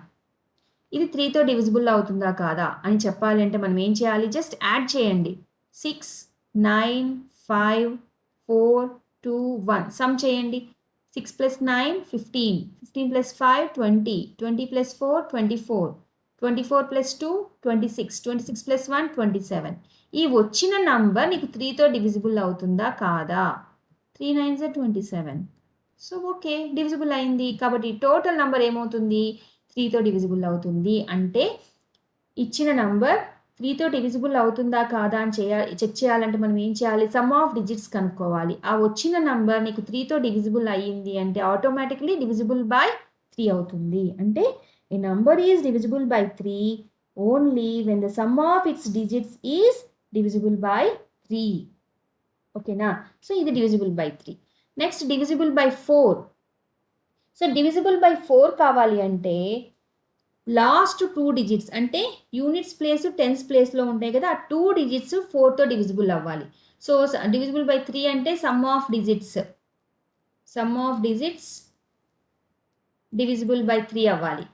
A: ఇది 3తో డివిజిబుల్ అవుతుందా కాదా అని చెప్పాలి అంటే మనం ఏం చేయాలి, జస్ట్ యాడ్ చేయండి. 6 9 5 4 2 1 సమ్ చేయండి. 6 + 9 15, 15 + 5 20, 20 + 4 24, 24 + 2 26, 26 + 1 27. ఈ వచ్చిన నంబర్ నీకు 3తో డివిజిబుల్ అవుతుందా కాదా, 3 9 27. సో ఓకే, డివిజిబుల్ అయింది. కాబట్టి టోటల్ నంబర్ ఏమవుతుంది, 3తో డివిజిబుల్ అవుతుంది. అంటే ఇచ్చిన నంబర్ 3తో డివిజిబుల్ అవుతుందా కాదా అని చెక్ చేయాలంటే మనం ఏం చేయాలి, సమ్ ఆఫ్ డిజిట్స్ కనుక్కోవాలి. ఆ వచ్చిన నంబర్ నీకు 3తో డివిజిబుల్ అయ్యింది అంటే ఆటోమేటిక్లీ డివిజిబుల్ బై 3 అవుతుంది. అంటే a number is divisible by 3 only when the sum of its digits is divisible by 3. ఓకేనా? సో ఇది divisible by 3. Next divisible by 4. So divisible by 4 కావాలి అంటే లాస్ట్ 2 డిజిట్స్ అంటే యూనిట్స్ ప్లేస్ టెన్స్ ప్లేస్లో ఉంటాయి కదా, ఆ 2 డిజిట్స్ 4తో డివిజిబుల్ అవ్వాలి. సో డివిజిబుల్ బై 3 అంటే sum of digits divisible by 3 అవ్వాలి.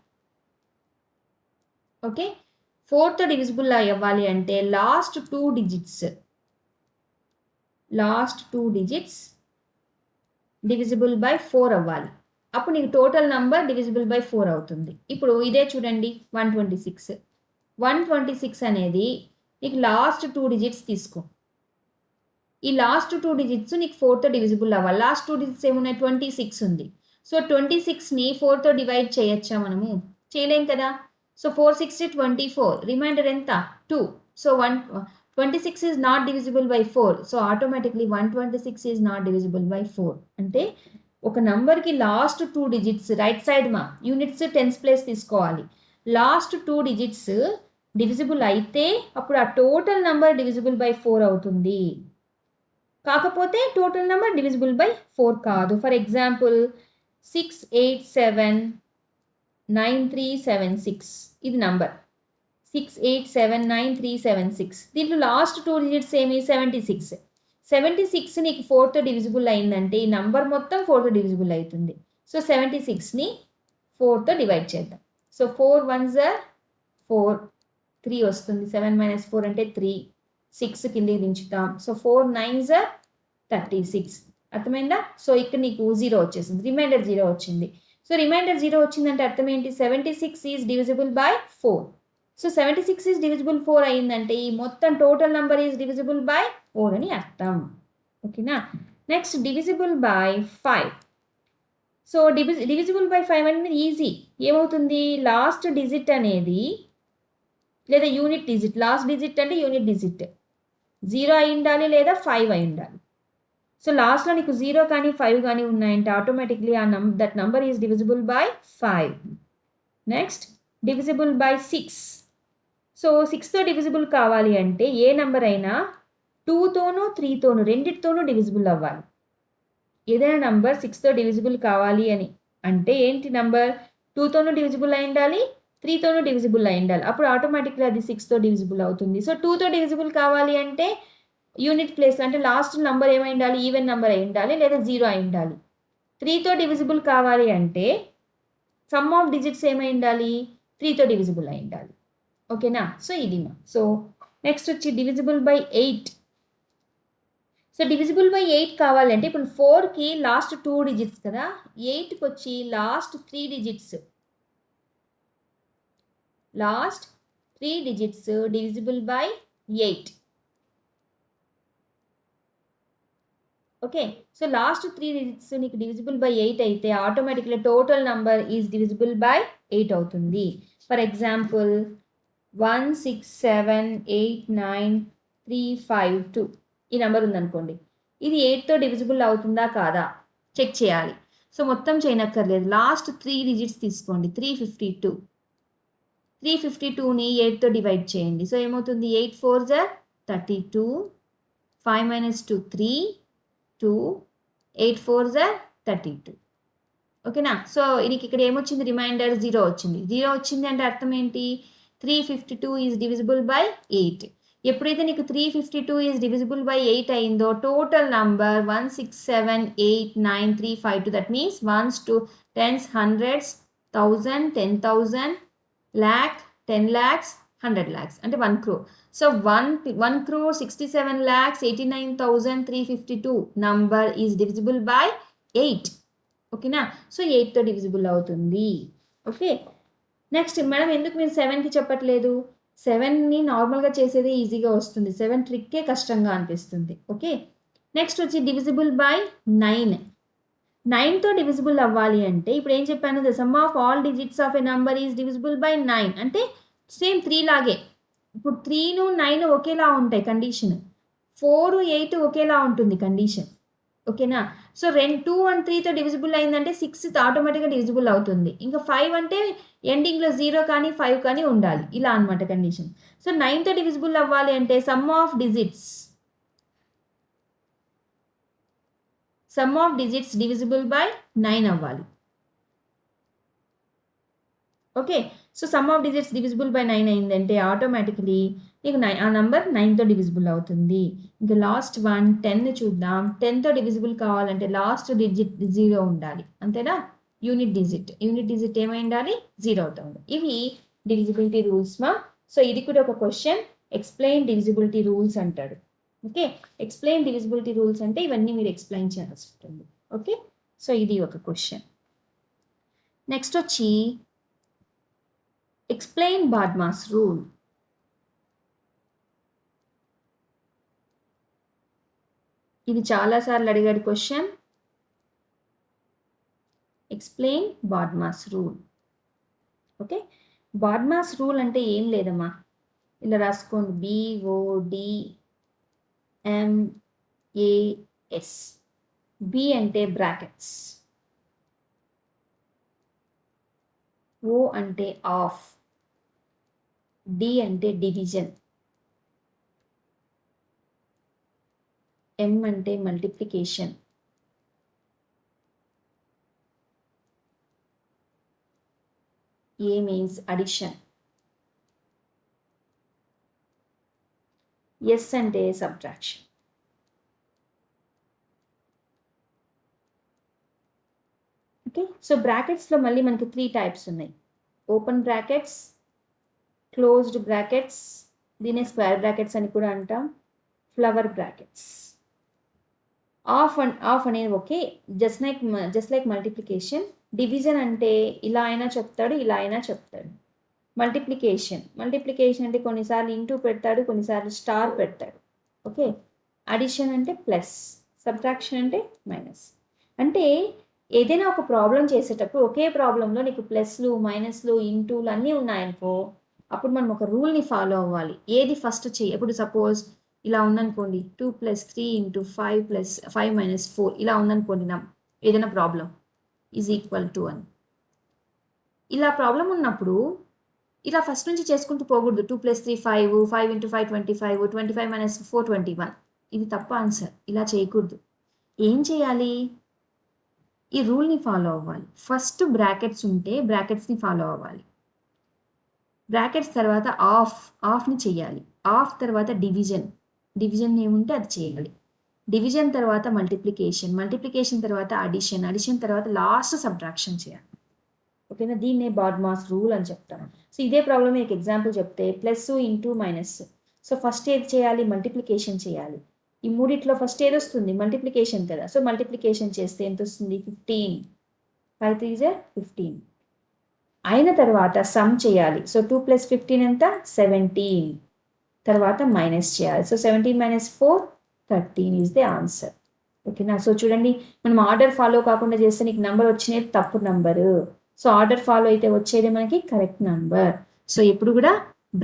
A: ఓకే, 4తో డివిజిబుల్ అవ్వాలి అంటే లాస్ట్ 2 డిజిట్స్ డివిజిబుల్ బై 4 అవ్వాలి. అప్పుడు నీకు టోటల్ నంబర్ డివిజిబుల్ బై 4 అవుతుంది. ఇప్పుడు ఇదే చూడండి, 126 అనేది నీకు లాస్ట్ 2 డిజిట్స్ తీసుకో. ఈ లాస్ట్ 2 డిజిట్స్ నీకు 4తో డివిజిబుల్ అవ్వాలి. లాస్ట్ 2 డిజిట్స్ ఏమున్నాయి, 26 ఉంది. సో 26ని 4తో డివైడ్ చేయొచ్చా మనము, చేయలేం కదా. సో 4 6 24, రిమైండర్ ఎంత 2. So 26 is not divisible by 4. So automatically 126 is not divisible by 4. అంటే ఒక నంబర్కి last 2 digits right side units tens place తీసుకోవాలి. లాస్ట్ 2 డిజిట్స్ డివిజిబుల్ అయితే అప్పుడు ఆ టోటల్ నంబర్ డివిజిబుల్ బై 4 అవుతుంది. కాకపోతే టోటల్ నంబర్ డివిజిబుల్ బై 4 కాదు. ఫర్ ఎగ్జాంపుల్ 6879376 ఇది నంబర్, 6879376. దీంట్లో లాస్ట్ 2 డిజిట్స్ ఏమి, 76 నీకు 4తో డివిజిబుల్ అయిందంటే ఈ నంబర్ మొత్తం 4తో డివిజిబుల్ అవుతుంది. సో 76ని 4తో డివైడ్ చేద్దాం. సో 4 1s are 4, 3 వస్తుంది. 7 - 4 అంటే 3, 6 కిందికి దించుతాం. So 4 9s are 36. అర్థమైందా? సో ఇక్కడ నీకు 0 వచ్చేసింది, రిమైండర్ 0 వచ్చింది. సో రిమైండర్ 0 వచ్చిందంటే అర్థం ఏంటి? 76 is divisible by 4. So 76 is divisible 4 అయిందంటే ఈ మొత్తం total number is divisible by 4 అని అర్థం. ఓకేనా? Next divisible by 5. So divisible by 5 అనేది ఈజీ. ఏమవుతుంది? లాస్ట్ డిజిట్ అనేది లేదా యూనిట్ డిజిట్, లాస్ట్ డిజిట్ అంటే యూనిట్ డిజిట్ 0 అయి ఉండాలి లేదా 5 అయి ఉండాలి. సో లాస్ట్లో నీకు 0 కానీ 5 కానీ ఉన్నాయంటే automatically that number is divisible by 5. Next divisible by 6. So 6తో డివిజిబుల్ కావాలి అంటే ఏ నెంబర్ అయినా 2తోనూ 3తోనూ రెండిటితోనూ డివిజిబుల్ అవ్వాలి. ఏదైనా నంబర్ 6తో డివిజిబుల్ కావాలి అని అంటే ఏంటి నంబర్? 2తోనూ డివిజిబుల్ అయి ఉండాలి, 3తోనూ డివిజిబుల్ అయి ఉండాలి. అప్పుడు ఆటోమేటిక్లీ అది 6తో డివిజిబుల్ అవుతుంది. సో 2తో డివిజిబుల్ కావాలి అంటే యూనిట్ ప్లేస్లో అంటే లాస్ట్ నంబర్ ఏమై ఉండాలి? ఈవెన్ నెంబర్ అయి ఉండాలి లేదా 0 అయి ఉండాలి. 3తో డివిజిబుల్ కావాలి అంటే సమ్ ఆఫ్ డిజిట్స్ ఏమై ఉండాలి? 3తో డివిజిబుల్ అయి ఉండాలి. ఓకేనా? సో ఇది సో నెక్స్ట్ వచ్చి divisible by 8. So divisible by 8 కావాలంటే ఇప్పుడు 4కి లాస్ట్ 2 డిజిట్స్ కదా, 8కి వచ్చి last 3 digits, last 3 digits divisible by 8. Okay, so last 3 digits నీకు డివిజిబుల్ బై 8 అయితే automatically total number is divisible by 8 అవుతుంది. ఫర్ ఎగ్జాంపుల్ 1678935 ఈ నెంబర్ ఉందనుకోండి. ఇది 8తో డివిజిబుల్ అవుతుందా కాదా చెక్ చేయాలి. సో మొత్తం చేయనక్కర్లేదు, లాస్ట్ 3 డిజిట్స్ తీసుకోండి. 352ని 8తో డివైడ్ చేయండి. సో ఏమవుతుంది? 8 4 32, 5 - 2 3, 2, 8 4 32. ఓకేనా? సో దీనికి ఇక్కడ ఏమొచ్చింది? రిమైండర్ 0 వచ్చింది. 0 వచ్చింది అంటే అర్థం ఏంటి? 352 ఈజ్ డివిజిబుల్ బై 8. ఎప్పుడైతే నీకు 352 ఈజ్ డివిజిబుల్ బై 8 అయిందో total number 1678935. That means 1s 2 10s 100s 1000 10,000 lakh 10 lakhs 100 lakhs అంటే 1 crore. So 1 crore 67,89,352 number is divisible by 8. ఓకేనా? సో 8తో డివిజిబుల్ అవుతుంది. ఓకే, నెక్స్ట్ మేడం ఎందుకు మీరు 7కి చెప్పట్లేదు? 7ని నార్మల్గా చేసేదే ఈజీగా వస్తుంది, 7 ట్రిక్కే కష్టంగా అనిపిస్తుంది. ఓకే, నెక్స్ట్ వచ్చి డివిజిబుల్ బై 9. 9తో డివిజిబుల్ అవ్వాలి అంటే ఇప్పుడు ఏం చెప్పాను? The sum of all digits of a number is divisible by 9 అంటే సేమ్ 3 లాగే. ఇప్పుడు 3ను 9 ఒకేలా ఉంటాయి కండిషన్, 4 8 ఒకేలా ఉంటుంది కండిషన్. ఓకేనా? సో 2 and 3తో డివిజిబుల్ అయిందంటే 6 ఆటోమేటిక్గా డివిజిబుల్ అవుతుంది. ఇంకా 5 అంటే ఎండింగ్లో 0 కానీ 5 కానీ ఉండాలి, ఇలా అనమాట కండిషన్. సో 9తో డివిజిబుల్ అవ్వాలి అంటే sum of digits divisible by 9 అవ్వాలి. Okay, so sum of digits divisible by 9 అయిందంటే ఆటోమేటిక్లీ నీకు ఆ నంబర్ 9తో డివిజిబుల్ అవుతుంది. ఇంకా లాస్ట్ 10 చూద్దాం. 10తో డివిజిబుల్ కావాలంటే లాస్ట్ డిజిట్ 0 ఉండాలి, అంతేనా? యూనిట్ డిజిట్ ఏమై ఉండాలి? 0 అవుతుంది. ఇవి డివిజిబిలిటీ రూల్స్ మా. సో ఇది కూడా ఒక క్వశ్చన్, ఎక్స్ప్లెయిన్ డివిజిబిలిటీ రూల్స్ అంటాడు. ఓకే, ఎక్స్ప్లెయిన్ డివిజిబిలిటీ రూల్స్ అంటే ఇవన్నీ మీరు ఎక్స్ప్లెయిన్ చేయాల్సి ఉంటుంది. ఓకే, సో ఇది ఒక క్వశ్చన్. నెక్స్ట్ వచ్చి ఎక్స్ప్లెయిన్ బాడ్మాస్ రూల్. ఇది చాలాసార్లు అడిగాడు question. Explain BODMAS rule. Okay, BODMAS rule అంటే ఏం లేదమ్మా, ఇలా రాసుకోండి, BODMAS. B అంటే బ్రాకెట్స్, O అంటే ఆఫ్, D అంటే డివిజన్, M అంటే multiplication, A means addition, S అంటే సబ్ట్రాక్షన్. ఓకే, సో బ్రాకెట్స్లో మళ్ళీ మనకి 3 టైప్స్ ఉన్నాయి. ఓపెన్ బ్రాకెట్స్, క్లోజ్డ్ బ్రాకెట్స్, దీనే స్క్వేర్ బ్రాకెట్స్ అని కూడా అంటాం, ఫ్లవర్ బ్రాకెట్స్. ఆఫ్ అనేది okay. Just like multiplication. Division అంటే ఇలా అయినా చెప్తాడు, ఇలా అయినా చెప్తాడు. మల్టిప్లికేషన్ అంటే కొన్నిసార్లు ఇంటూ పెడతాడు, కొన్నిసార్లు స్టార్ పెడతాడు. ఓకే. అడిషన్ అంటే ప్లస్, సబ్ట్రాక్షన్ అంటే మైనస్. అంటే ఏదైనా ఒక ప్రాబ్లం చేసేటప్పుడు ఒకే ప్రాబ్లంలో నీకు ప్లస్లు, మైనస్లు, ఇంటూలు అన్నీ ఉన్నాయనుకో, అప్పుడు మనం ఒక రూల్ని ఫాలో అవ్వాలి. ఏది ఫస్ట్ చేయి. ఇప్పుడు సపోజ్ ఇలా ఉందనుకోండి, 2 + 3 × 5 + 5 - 4 ఇలా ఉందనుకోండి ఏదైనా ప్రాబ్లం ఈజ్ ఈక్వల్ టు అని. ఇలా ప్రాబ్లం ఉన్నప్పుడు ఇలా ఫస్ట్ నుంచి చేసుకుంటూ పోకూడదు. 2 + 3 5, 5 × 5 25, 25 - 4 21. ఇది తప్పు ఆన్సర్. ఇలా చేయకూడదు. ఏం చేయాలి? ఈ రూల్ని ఫాలో అవ్వాలి. ఫస్ట్ బ్రాకెట్స్ ఉంటే బ్రాకెట్స్ని ఫాలో అవ్వాలి. బ్రాకెట్స్ తర్వాత ఆఫ్ని చేయాలి. ఆఫ్ తర్వాత డివిజన్ ఏముంటే అది చేయాలి. డివిజన్ తర్వాత మల్టిప్లికేషన్ తర్వాత అడిషన్ తర్వాత లాస్ట్ సబ్ట్రాక్షన్ చేయాలి. ఓకేనా? దీన్నే బాడ్మాస్ రూల్ అని చెప్తాను. సో ఇదే ప్రాబ్లం మీకు ఎగ్జాంపుల్ చెప్తే plus into minus. So first ఏది చేయాలి? మల్టిప్లికేషన్ చేయాలి. ఈ మూడిట్లో ఫస్ట్ ఏది వస్తుంది? మల్టిప్లికేషన్ కదా. సో మల్టిప్లికేషన్ చేస్తే ఎంత వస్తుంది? 15. 5 3 15. అయిన తర్వాత సమ్ చేయాలి. సో 2 + 15 ఎంత? 17. తర్వాత మైనస్ చేయాలి. So 17 - 4 13 is the answer. ఓకేనా? సో చూడండి, మనం ఆర్డర్ ఫాలో కాకుండా చేస్తే నీకు నెంబర్ వచ్చినది తప్పు నెంబరు. సో ఆర్డర్ ఫాలో అయితే వచ్చేది మనకి కరెక్ట్ నెంబర్. సో ఎప్పుడు కూడా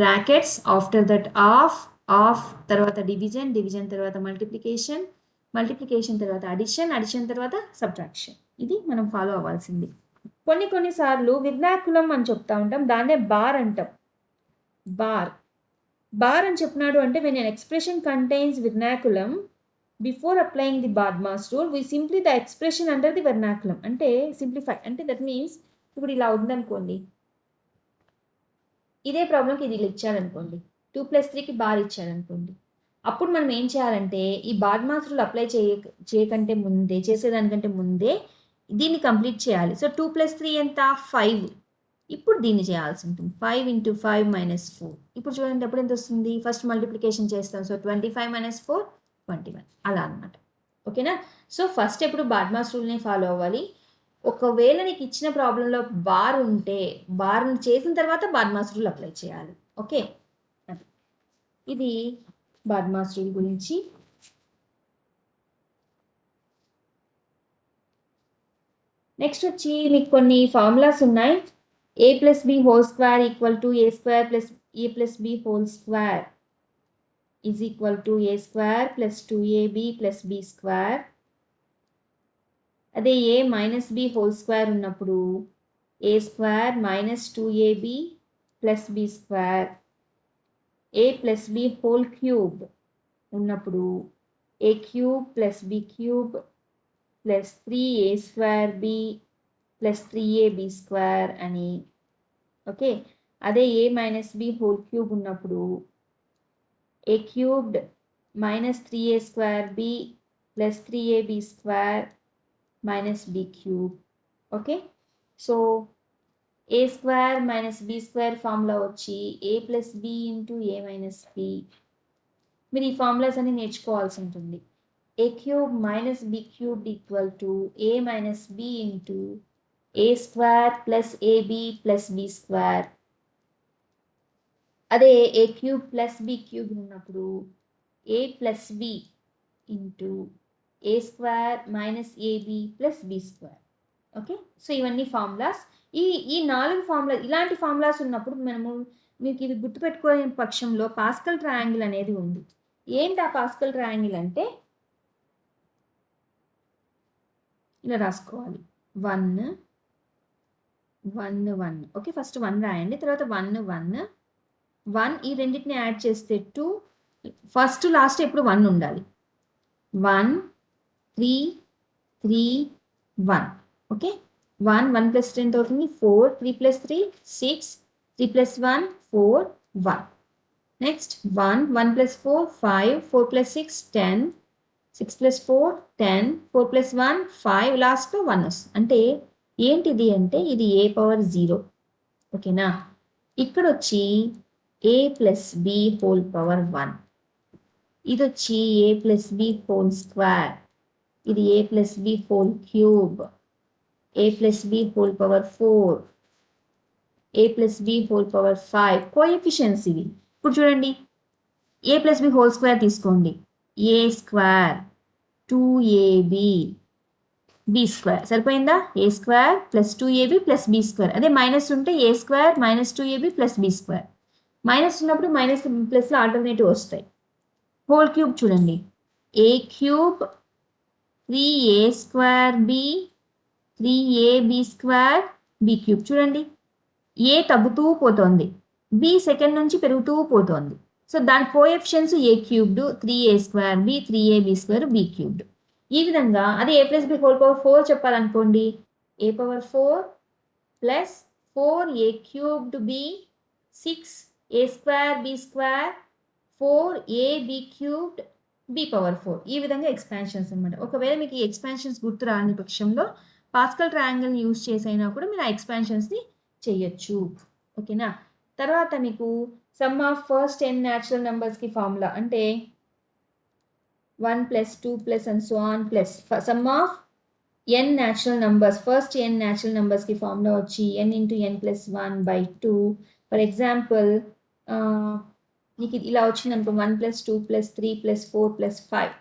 A: బ్రాకెట్స్, ఆఫ్టర్ దట్ ఆఫ్ తర్వాత డివిజన్ తర్వాత మల్టిప్లికేషన్ తర్వాత అడిషన్ తర్వాత సబ్ట్రాక్షన్. ఇది మనం ఫాలో అవ్వాల్సింది. కొన్నిసార్లు విర్నాకులం అని చెప్తా ఉంటాం. దాన్నే బార్ అంటాం. బార్ అని చెప్పినాడు అంటే when an expression contains vernaculum before applying the BODMAS rule, we simply the expression under the vernaculum. అంటే సింప్లిఫై అంటే దట్ మీన్స్ ఇప్పుడు ఇలా ఉందనుకోండి, ఇదే ప్రాబ్లంకి ఇది ఇలా ఇచ్చాడనుకోండి, 2 + 3కి బార్ ఇచ్చాడనుకోండి, అప్పుడు మనం ఏం చేయాలంటే ఈ BODMAS rule అప్లై చేసేదానికంటే ముందే దీన్ని కంప్లీట్ చేయాలి. సో 2 + 3 ఎంత? 5. ఇప్పుడు దీన్ని చేయాల్సి ఉంటుంది. 5 × 5 - 4. ఇప్పుడు చూడండి ఎప్పుడు ఎంత వస్తుంది? ఫస్ట్ మల్టిప్లికేషన్ చేస్తాం. సో 25 - 4 21 అలా అనమాట. ఓకేనా? సో ఫస్ట్ ఎప్పుడు బాడ్మాస్ రూల్ని ఫాలో అవ్వాలి. ఒకవేళ నీకు ఇచ్చిన ప్రాబ్లంలో బార్ ఉంటే బార్ని చేసిన తర్వాత బాడ్మాస్ రూల్ అప్లై చేయాలి. ఓకే, ఇది బాడ్మాస్ రూల్ గురించి. నెక్స్ట్ వచ్చి మీకు కొన్ని ఫార్ములాస్ ఉన్నాయి. a + b² = a² + a + b² = a² +2ab + b². అదే a - b² ఉన్నప్పుడు a² - 2ab + b². a + b³ ఉన్నప్పుడు a³ + b³ + 3a²b + 3ab² అని. ఓకే, అదే a - b³ ఉన్నప్పుడు a³ - 3a²b + 3ab² - b³. Okay, so a² - b² formula వచ్చి a + b × a - b. మీరు ఈ formulas అన్ని నేర్చుకోవాల్సి ఉంటుంది. a³ - b³ = a - b × a² + ab + b². అదే a³ + b³ ఉన్నప్పుడు a + b × a² - ab + b². Okay, so ఇవన్నీ formulas. ఈ 4 formula, ఇలాంటి ఫార్ములాస్ ఉన్నప్పుడు మీకు ఇది గుర్తుపెట్టుకోని పక్షంలో పాస్కల్ ట్రయాంగిల్ అనేది ఉంది. ఏంటి ఆ పాస్కల్ ట్రయాంగిల్ అంటే ఇలా రాసుకోవాలి. 1 1 1. ఓకే, ఫస్ట్ 1 రాయండి, తర్వాత 1 1 1. ఈ రెండింటిని యాడ్ చేస్తే 2. ఫస్ట్ లాస్ట్ ఎప్పుడు 1 ఉండాలి. 1 3 3 1. ఓకే, 1 1 + 3 ఎంత అవుతుంది? 4. 3 + 3 6. 3 + 1 4 1. నెక్స్ట్ 1 1 + 4 5. 4 + 6 10. 6 + 4 10. 4 + 1 5. లాస్ట్లో 1 వస్తుంది. అంటే ఏంటిది అంటే ఇది a⁴. ఓకేనా? ఇక్కడ వచ్చి a + b² 1. ఇది వచ్చి a + b². ఇది a plus b whole cube, a plus b whole power 4, a plus b whole power 5 coefficients ఇవి. ఇప్పుడు చూడండి a plus b whole square తీసుకోండి, a square 2ab b square సరిపోయిందా, a square plus 2ab plus b square. అదే minus ఉంటే a square minus 2ab plus b square. Minus ఉన్నప్పుడు minus ప్లస్లో alternative వస్తాయి. హోల్ క్యూబ్ చూడండి, a cube 3a square b 3ab square B cube. చూడండి ఏ తగ్గుతూ పోతోంది, బి సెకండ్ నుంచి పెరుగుతూ పోతోంది. సో దాని coefficients a cubed 3a square b 3ab square b cubed. ఈ విధంగా అదే a plus b whole power 4 చెప్పాలనుకోండి, a power 4 plus 4a cubed b 6a square b square 4ab cubed b power 4. ఈ విధంగా ఎక్స్పాన్షన్స్ అనమాట. ఒకవేళ మీకు ఈ ఎక్స్పాన్షన్స్ గుర్తు రాని పక్షంలో పాస్కల్ ట్రయాంగిల్ని యూజ్ చేసైనా కూడా మీరు ఆ ఎక్స్పాన్షన్స్ని చేయొచ్చు. ఓకేనా. తర్వాత మీకు some of first n natural నెంబర్స్కి ఫార్ములా అంటే 1 plus 2 plus and so on plus some of n natural numbers, first n natural నెంబర్స్కి ఫార్ములా వచ్చి n into n plus 1/2. For example మీకు ఇలా వచ్చింది అనుకో, 1 plus 2 plus 3 plus 4 plus 5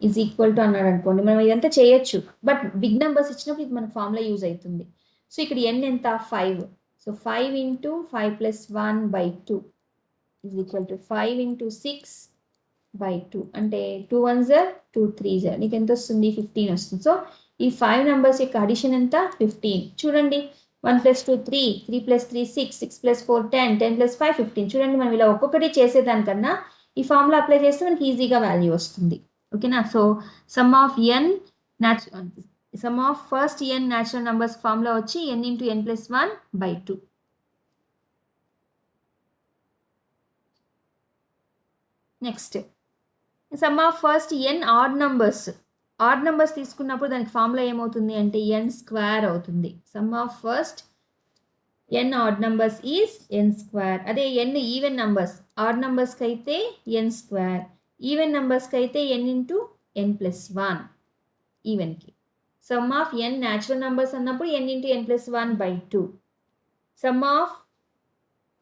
A: is equal to అన్నాడు అనుకోండి, మనం ఇదంతా చేయొచ్చు. బట్ బిగ్ నెంబర్స్ ఇచ్చినప్పుడు ఇది మనకు ఫార్ములా యూజ్ అవుతుంది. సో ఇక్కడ n ఎంత 5. So 5 into 5 plus 1/2 is equal to 5 into 6/2. అంటే 2 1s 2 3s నీకు ఎంత వస్తుంది 15 వస్తుంది. సో ఈ 5 నెంబర్స్ యొక్క అడిషన్ ఎంత 15. చూడండి 1 ప్లస్ 2 3, 3 ప్లస్ 3 6, 6 ప్లస్ 4 10, 10 ప్లస్ 5 15. చూడండి మనం ఇలా ఒక్కొక్కటి చేసేదానికన్నా ఈ ఫార్ములా అప్లై చేస్తే మనకి ఈజీగా వాల్యూ వస్తుంది. ఓకేనా. So sum of first n natural numbers formula వచ్చి n into n plus 1/2. Next sum of first n odd numbers తీసుకున్నప్పుడు దానికి ఫార్ములా ఏమవుతుంది అంటే n స్క్వేర్ అవుతుంది. Sum of first n odd numbers is n square. అదే n even numbers, odd నెంబర్స్కి అయితే n square, even నెంబర్స్కి అయితే n ఇంటూ n ప్లస్ 1 ఈవెన్కి. Sum of n natural numbers అన్నప్పుడు n into n plus 1/2. Sum of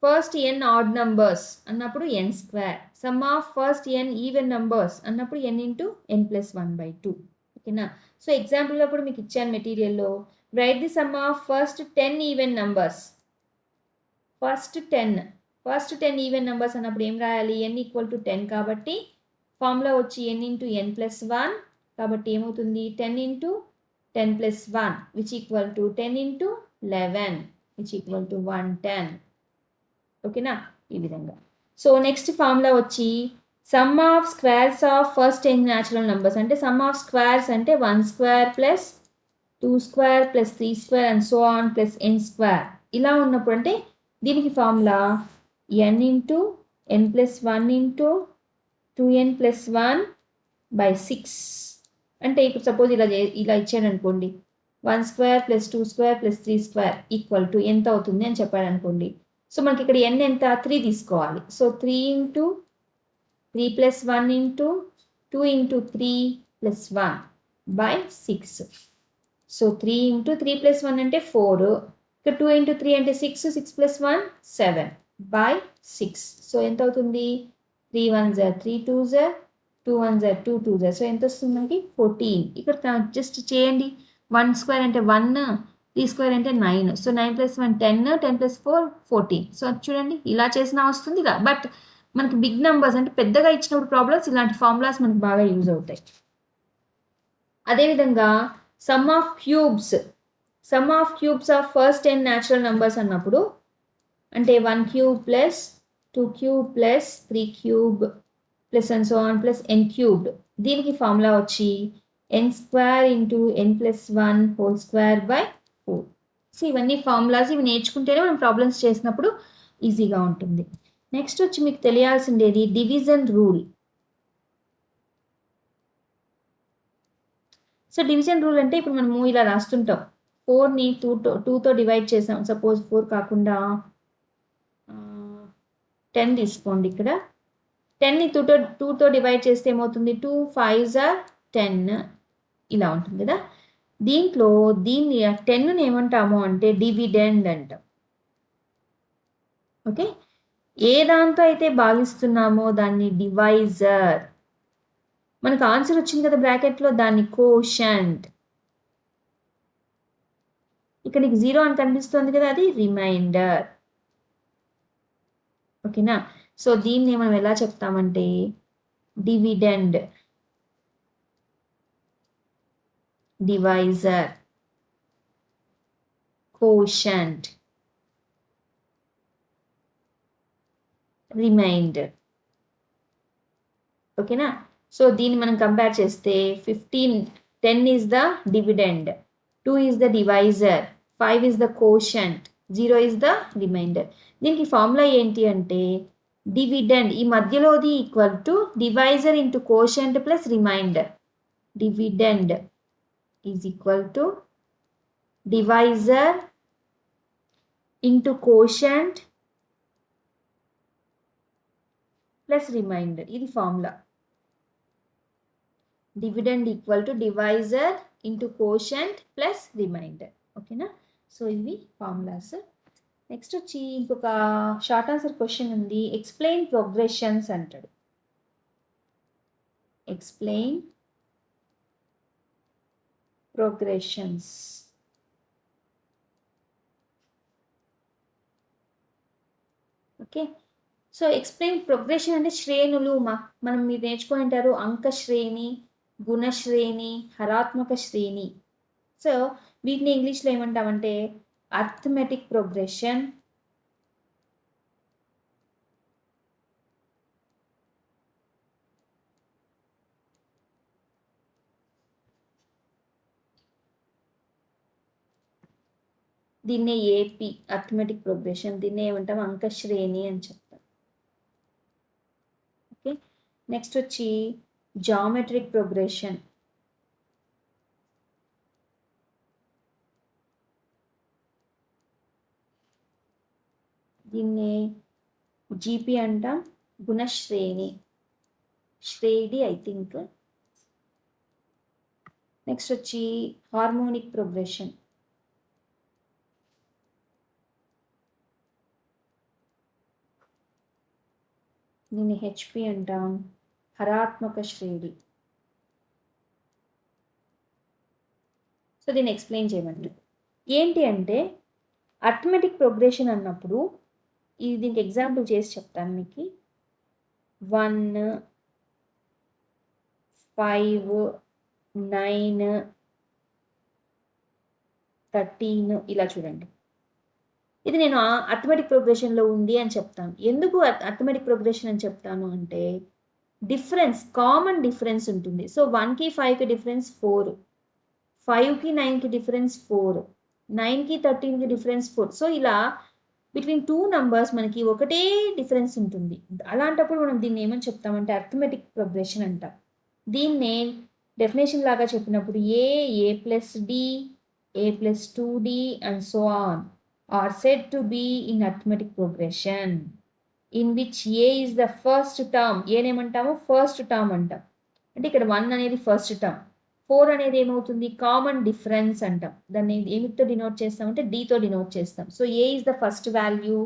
A: first n odd numbers అన్నప్పుడు n square. Sum of first n even numbers అన్నప్పుడు n into n plus 1/2. ఓకేనా. So ఎగ్జాంపుల్గా కూడా మీకు ఇచ్చాను మెటీరియల్లో, write the sum of first 10 even numbers. First 10 even numbers అన్నప్పుడు ఏం రాయాలి, n ఈక్వల్ టు 10 కాబట్టి ఫార్ములా వచ్చి n ఇంటూ n ప్లస్ 1. కాబట్టి ఏమవుతుంది 10 into 10 plus 1 which equal to 10 into 11 which equal to 110. ఓకేనా ఈ విధంగా. సో నెక్స్ట్ ఫార్ములా వచ్చి some of squares of first n natural numbers. అంటే సమ్ ఆఫ్ స్క్వేర్స్ అంటే 1 square plus 2 square plus 3 square and so on plus n square. ఇలా ఉన్నప్పుడు అంటే దీనికి formula n into n plus 1 into 2n plus 1/6. అంటే ఇప్పుడు suppose ఇలా ఇచ్చాడు అనుకోండి, 1 square plus 2 square plus 3 square equal to ఎంత అవుతుంది అని చెప్పాడు అనుకోండి. సో మనకి ఇక్కడ n ఎంత 3 తీసుకోవాలి. So 3 into 3 plus 1 into 2 into 3 plus 1/6. So 3 into 3 plus 1 అంటే 4, ఇక్కడ 2 ఇంటూ 3 అంటే 6, 6 ప్లస్ 1 7/6. సో ఎంత అవుతుంది 3 1s 3 2s 2 1s 2 2s. So ఎంత వస్తుంది మనకి 14. ఇక్కడ జస్ట్ చేయండి, 1 స్క్వేర్ అంటే 1, 3 స్క్వేర్ అంటే 9. So 9 plus 1 10, 10 plus 4 14. సో చూడండి ఇలా చేసినా వస్తుంది ఇలా. బట్ మనకి బిగ్ నెంబర్స్ అంటే పెద్దగా ఇచ్చినప్పుడు ప్రాబ్లమ్స్ ఇలాంటి ఫార్ములాస్ మనకి బాగా యూజ్ అవుతాయి. అదేవిధంగా some of cubes of first n natural numbers అన్నప్పుడు అంటే 1 cube plus 2 cube plus 3 cube plus and so on plus n cubed. దీనికి ఫార్ములా వచ్చి n square into n plus 1 whole square by 4. So ఇవన్నీ formulas, ఇవి నేర్చుకుంటేనే మనం problems చేసినప్పుడు ఈజీగా ఉంటుంది. నెక్స్ట్ వచ్చి మీకు తెలియాల్సిందేది division rule. So division rule అంటే ఇప్పుడు మనము ఇలా రాస్తుంటాం, 4ని 2తో డివైడ్ చేసాం. సపోజ్ 4 కాకుండా 10 తీసుకోండి. ఇక్కడ 10ని 2తో డివైడ్ చేస్తే ఏమవుతుంది 2 5s 10, ఇలా ఉంటుంది కదా. దీంట్లో దీన్ని 10ని ఏమంటాము అంటే డివిడెండ్ అంటాం. ఓకే, ఏ దాంతో అయితే భాగిస్తున్నామో దాన్ని డివైజర్. మనకు ఆన్సర్ వచ్చింది కదా బ్రాకెట్లో, దాన్ని కోషంట్. ఇక్కడ నీకు 0 అని కనిపిస్తుంది కదా, అది రిమైండర్. ఓకేనా. సో దీన్ని మనం ఎలా చెప్తామంటే డివిడెండ్, డివైజర్, కోషంట్, రిమైండర్. ఓకేనా. సో దీన్ని మనం కంపేర్ చేస్తే 10 is the dividend, 2 is the divisor, 5 is the quotient, 0 is the remainder. దీనికి ఫార్ములా ఏంటి అంటే డివిడెండ్ ఈ మధ్యలోది equal to divisor into quotient plus remainder. Dividend is equal to divisor into quotient plus remainder. ఇది formula. Dividend equal to divisor into quotient plus remainder. ఓకేనా. So ఇవి formulas. Next వచ్చి ఇంకొక షార్ట్ ఆన్సర్ క్వశ్చన్ ఉంది. Explain progressions అంటాడు. Explain progressions. Okay. So explain progression అంటే శ్రేణులు. మనం మీరు నేర్చుకొని ఉంటారు అంక శ్రేణి, గుణశ్రేణి, హరాత్మక శ్రేణి. సో వీటిని ఇంగ్లీష్లో ఏమంటామంటే అర్థమెటిక్ ప్రోగ్రెషన్, దీన్నే ఏపీ అర్థమెటిక్ ప్రోగ్రెషన్, దీన్నే ఏమంటాం అంక శ్రేణి అని చెప్తాం. ఓకే. నెక్స్ట్ వచ్చి జామెట్రిక్ ప్రోగ్రెషన్. దీన్నే జీపీ అంటాం, గుణశ్రేణి, శ్రేణి ఐ థింక్. నెక్స్ట్ వచ్చి హార్మోనిక్ ప్రోగ్రెషన్. దీన్ని హెచ్పి అంటాం, హరాత్మక శ్రేణి. సో దీన్ని ఎక్స్ప్లెయిన్ చేయమండి. ఏంటి అంటే అర్థమెటిక్ ప్రోగ్రెషన్ అన్నప్పుడు ఇది దీనికి ఎగ్జాంపుల్ చేసి చెప్తాను మీకు. 1, 5, 9, 13 ఇలా చూడండి. ఇది నేను అర్థమెటిక్ ప్రోగ్రెషన్లో ఉంది అని చెప్తాను. ఎందుకు అర్థమెటిక్ ప్రోగ్రెషన్ అని చెప్తాను అంటే డిఫరెన్స్, కామన్ డిఫరెన్స్ ఉంటుంది. సో 1కి 5కి డిఫరెన్స్ 4, 5కి 9కి డిఫరెన్స్ 4, 9కి 13కి డిఫరెన్స్ 4. సో ఇలా బిట్వీన్ 2 నంబర్స్ మనకి ఒకటే డిఫరెన్స్ ఉంటుంది. అలాంటప్పుడు మనం దీన్ని ఏమని చెప్తామంటే అర్థమెటిక్ ప్రోగ్రెషన్ అంటాం. దీన్నే డెఫినేషన్ లాగా చెప్పినప్పుడు a plus d, a plus 2d and so on are said to be in arithmetic progression in which a is the first term. ఏనేమంటాము ఫస్ట్ టర్మ్ అంటాం. అంటే ఇక్కడ 1 అనేది ఫస్ట్ టర్మ్, 4 అనేది ఏమవుతుంది కామన్ డిఫరెన్స్ అంటాం. దాన్ని ఏమితో డినోట్ చేస్తామంటే డీతో డినోట్ చేస్తాం. So a is the first value,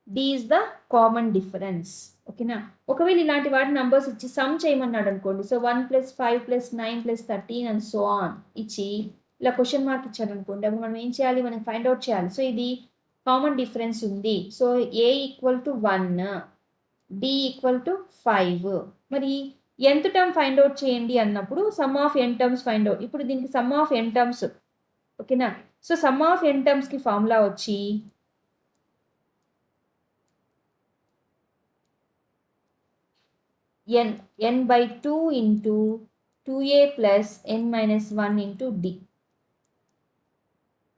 A: d is the common difference. ఓకేనా. ఒకవేళ ఇలాంటి వాటి నంబర్స్ ఇచ్చి సమ్ చేయమన్నాడు అనుకోండి. సో 1 + 5 + 9 + 13 అండ్ సో ఆన్ ఇచ్చి ఇలా క్వశ్చన్ మార్క్ ఇచ్చాడు అనుకోండి. అప్పుడు మనం ఏం చేయాలి, మనం ఫైండ్ అవుట్ చేయాలి. సో ఇది కామన్ డిఫరెన్స్ ఉంది. So a equal to 1, d equal to 5. మరి ఎంత టర్మ్ ఫైండ్ అవుట్ చేయండి అన్నప్పుడు sum of n terms find out. ఇప్పుడు దీనికి సమ్ ఆఫ్ ఎన్ టర్మ్స్. ఓకేనా. సో సమ్ ఆఫ్ ఎన్ టర్మ్స్కి ఫార్ములా వచ్చి n/2 into 2a plus n-1 into d.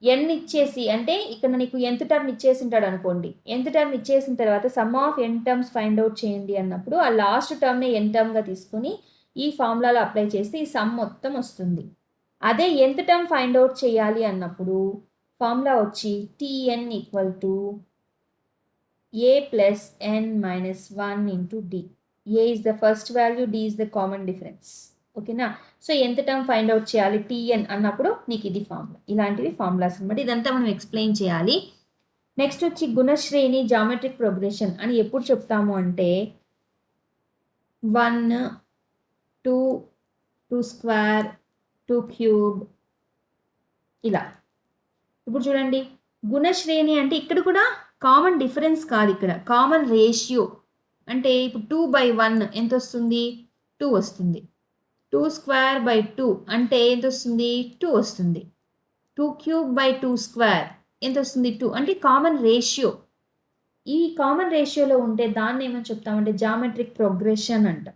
A: n ఇచ్చేసి అంటే ఇక్కడ నీకు ఎంత టర్మ్ ఇచ్చేసి ఉంటాడు అనుకోండి. ఎంత టర్మ్ ఇచ్చేసిన తర్వాత sum of n terms find out చేయండి అన్నప్పుడు ఆ లాస్ట్ టర్మ్ని ఎన్ టర్మ్గా తీసుకుని ఈ ఫార్ములాలో అప్లై చేస్తే ఈ సమ్ మొత్తం వస్తుంది. అదే ఎంత టర్మ్ ఫైండ్ అవుట్ చేయాలి అన్నప్పుడు ఫార్ములా వచ్చి tn equal to a plus n-1 into d. A is the first value, d is the common difference. ఓకేనా? So nth term find out చేయాలి Tn అన్నప్పుడు నీకు ఇది ఫార్ములా. ఇలాంటివి ఫార్ములాస్ అన్నమాట. ఇదంతా మనం ఎక్స్‌ప్లెయిన్ చేయాలి. నెక్స్ట్ వచ్చి గుణశ్రేణి జామెట్రిక్ ప్రోగ్రెషన్ అని ఎప్పుడు చెప్తాము అంటే 1, 2, 2 స్క్వేర్, 2 క్యూబ్ ఇలా. ఇప్పుడు చూడండి గుణశ్రేణి అంటే ఇక్కడ కూడా కామన్ డిఫరెన్స్ కాదు, ఇక్కడ కామన్ రేషియో. అంటే ఇప్పుడు 2/1 ఎంత వస్తుంది? 2 వస్తుంది. 2 స్క్వేర్ బై 2 అంటే ఎంత వస్తుంది? 2 వస్తుంది. 2 క్యూబ్ బై 2 స్క్వేర్ ఎంత వస్తుంది? 2 అంటే కామన్ రేషియో. ఈ కామన్ రేషియోలో ఉంటే దాన్ని ఏమని చెప్తామంటే జామెట్రిక్ ప్రోగ్రెషన్ అంట.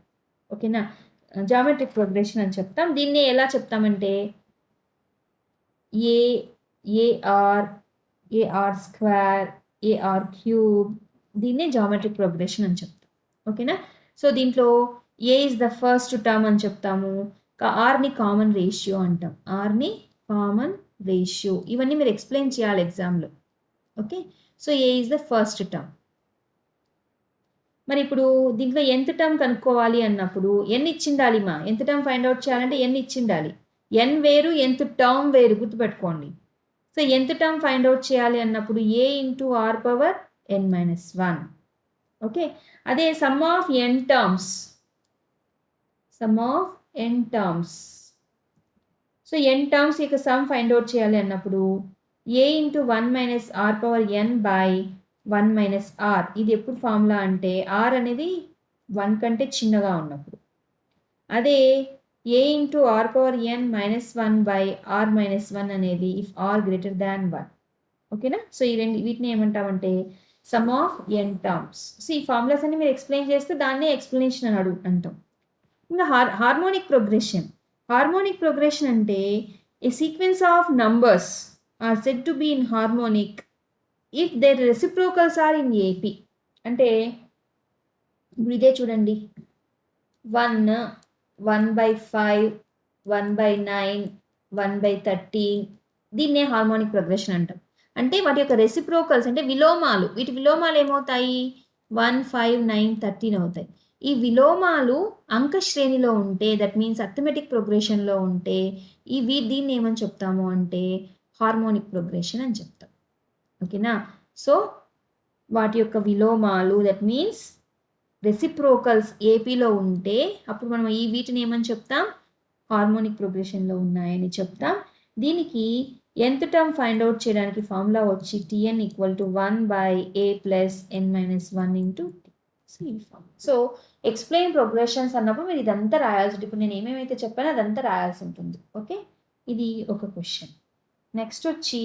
A: ఓకేనా? జామెట్రిక్ ప్రోగ్రెషన్ అని చెప్తాం. దీన్ని ఎలా చెప్తామంటే a a r a r square a r cube దీన్నే జామెట్రిక్ ప్రోగ్రెషన్ అని చెప్తాం. ఓకేనా? సో దీంట్లో a is the first term అని చెప్తాము. ఆర్ని కామన్ రేషియో అంటాం. ఆర్ని కామన్ రేషియో. ఇవన్నీ మీరు ఎక్స్ప్లెయిన్ చేయాలి ఎగ్జామ్లో. Okay? So a is the first term. మరి ఇప్పుడు దీంట్లో nth టర్మ్ కనుక్కోవాలి అన్నప్పుడు ఎన్ని ఇచ్చిండాలి మా? nth టర్మ్ ఫైండ్ అవుట్ చేయాలంటే ఎన్ని ఇచ్చిండాలి? n వేరు nth టర్మ్ వేరు గుర్తుపెట్టుకోండి. So nth term find out చేయాలి అన్నప్పుడు a into r power n-1. Okay? అదే sum of n terms. Sum of n terms. So n terms యొక్క సమ్ ఫైండ్ అవుట్ చేయాలి అన్నప్పుడు a into 1 minus r power n by 1 minus r. ఇది ఎప్పుడు formula అంటే are అనేది 1 కంటే చిన్నగా ఉన్నప్పుడు. అదే a into r power n minus 1 by r minus 1 అనేది ఇఫ్ ఆర్ గ్రేటర్ దాన్ 1. ఓకేనా? సో ఈ రెండు వీటిని ఏమంటామంటే some of n terms. So ఈ ఫార్ములాస్ అన్ని మీరు ఎక్స్ప్లెయిన్ చేస్తే దాన్నే ఎక్స్ప్లెనేషన్ అని అంటాం. ఇంకా హార్మోనిక్ ప్రోగ్రెషన్. హార్మోనిక్ ప్రోగ్రెషన్ అంటే a sequence of numbers are said to be in harmonic if their reciprocals are in AP. అంటే ఇప్పుడు ఇదే చూడండి 1, 1/5, 1/9, 1/13 దీన్నే హార్మోనిక్ ప్రోగ్రెషన్ అంటాం. అంటే వాటి యొక్క రెసిప్రోకల్స్ అంటే విలోమాలు. వీటి విలోమాలు ఏమవుతాయి? 1, 5, 9, 13 అవుతాయి. ఈ విలోమాలు అంక శ్రేణిలో ఉంటే దట్ మీన్స్ అర్థమెటిక్ ప్రోగ్రెషన్లో ఉంటే దీన్ని ఏమని చెప్తాము అంటే హార్మోనిక్ ప్రోగ్రెషన్ అని చెప్తాం. ఓకేనా? సో వాటి యొక్క విలోమాలు దట్ మీన్స్ రెసిప్రోకల్స్ ఏపీలో ఉంటే అప్పుడు మనం వీటిని ఏమని చెప్తాం? హార్మోనిక్ ప్రోగ్రెషన్లో ఉన్నాయని చెప్తాం. దీనికి nth టర్మ్ ఫైండ్ అవుట్ చేయడానికి ఫార్ములా వచ్చి Tn equal to 1 by a plus n-1 into t. So explain progressions అన్నప్పుడు మీరు ఇదంతా రాయాల్సి ఉంటుంది. ఇప్పుడు నేను ఏమేమైతే చెప్పానో అదంతా రాయాల్సి ఉంటుంది. ఓకే? ఇది ఒక క్వశ్చన్. నెక్స్ట్ వచ్చి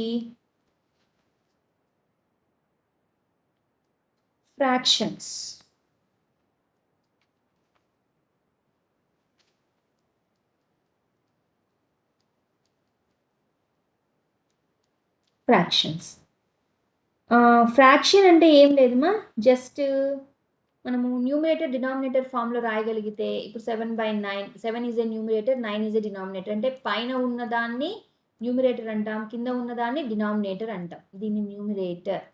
A: ఫ్రాక్షన్స్. ఫ్రాక్షన్స్. ఫ్రాక్షన్ అంటే ఏం లేదమ్మా, జస్ట్ మనము న్యూమరేటర్ డినామినేటర్ ఫామ్లో రాయగలిగితే ఇప్పుడు 7/9 7 is a numerator 9 is a denominator. అంటే పైన ఉన్నదాన్ని న్యూమరేటర్ అంటాం, కింద ఉన్నదాన్ని డినామినేటర్ అంటాం. దీన్ని న్యూమరేటర్,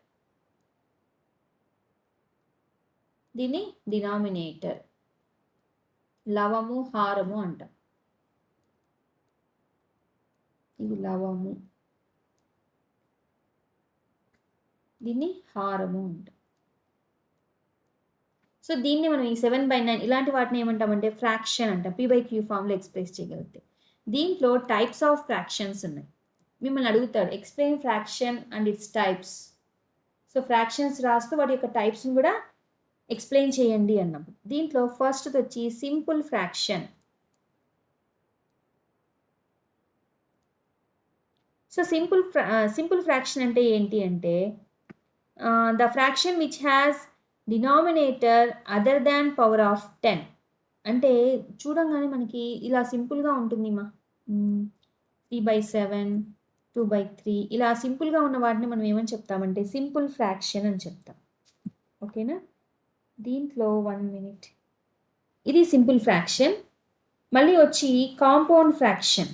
A: దీన్ని డినామినేటర్. లవము హారము అంటాం. ఇది లవము, దీన్ని హారము అంటాం. సో దీన్ని మనం ఈ 7/9 ఇలాంటి వాటిని ఏమంటామంటే ఫ్రాక్షన్ అంటాం. p/q ఫామ్లో ఎక్స్ప్రెస్ చేయగలిగితే. దీంట్లో టైప్స్ ఆఫ్ ఫ్రాక్షన్స్ ఉన్నాయి. మిమ్మల్ని అడుగుతాడు explain fraction and it's types. So fractions రాస్తూ వాటి యొక్క టైప్స్ని కూడా ఎక్స్ప్లెయిన్ చేయండి అన్నప్పుడు దీంట్లో ఫస్ట్ వచ్చి simple fraction. So simple fraction అంటే ఏంటి అంటే the fraction which has denominator other than power of 10. అంటే చూడంగానే మనకి ఇలా సింపుల్గా ఉంటుంది మా 3/7 2/3 ఇలా సింపుల్గా ఉన్న వాటిని మనం ఏమని చెప్తామంటే సింపుల్ ఫ్రాక్షన్ అని చెప్తాం. ఓకేనా? దీంట్లో 1 minute. ఇది సింపుల్ ఫ్రాక్షన్. మళ్ళీ వచ్చి కాంపౌండ్ ఫ్రాక్షన్.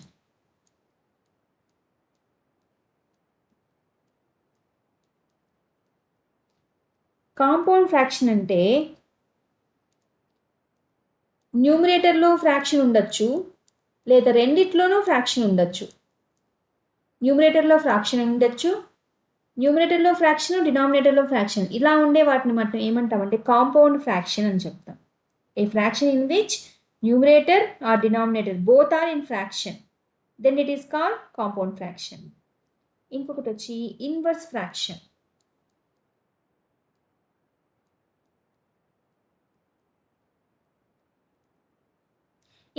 A: కాంపౌండ్ ఫ్రాక్షన్ అంటే న్యూమరేటర్లో ఫ్రాక్షన్ ఉండొచ్చు, లేదా రెండిట్లోనూ ఫ్రాక్షన్ ఉండొచ్చు. న్యూమరేటర్లో ఫ్రాక్షన్ ఉండొచ్చు, న్యూమరేటర్లో ఫ్రాక్షన్, డినామినేటర్లో ఫ్రాక్షన్. ఇలా ఉండే వాటిని మనం ఏమంటామంటే కాంపౌండ్ ఫ్రాక్షన్ అని చెప్తాం. A fraction in which numerator or denominator both are in fraction, then it is called compound fraction. ఇంకొకటి వచ్చి ఇన్వర్స్ ఫ్రాక్షన్.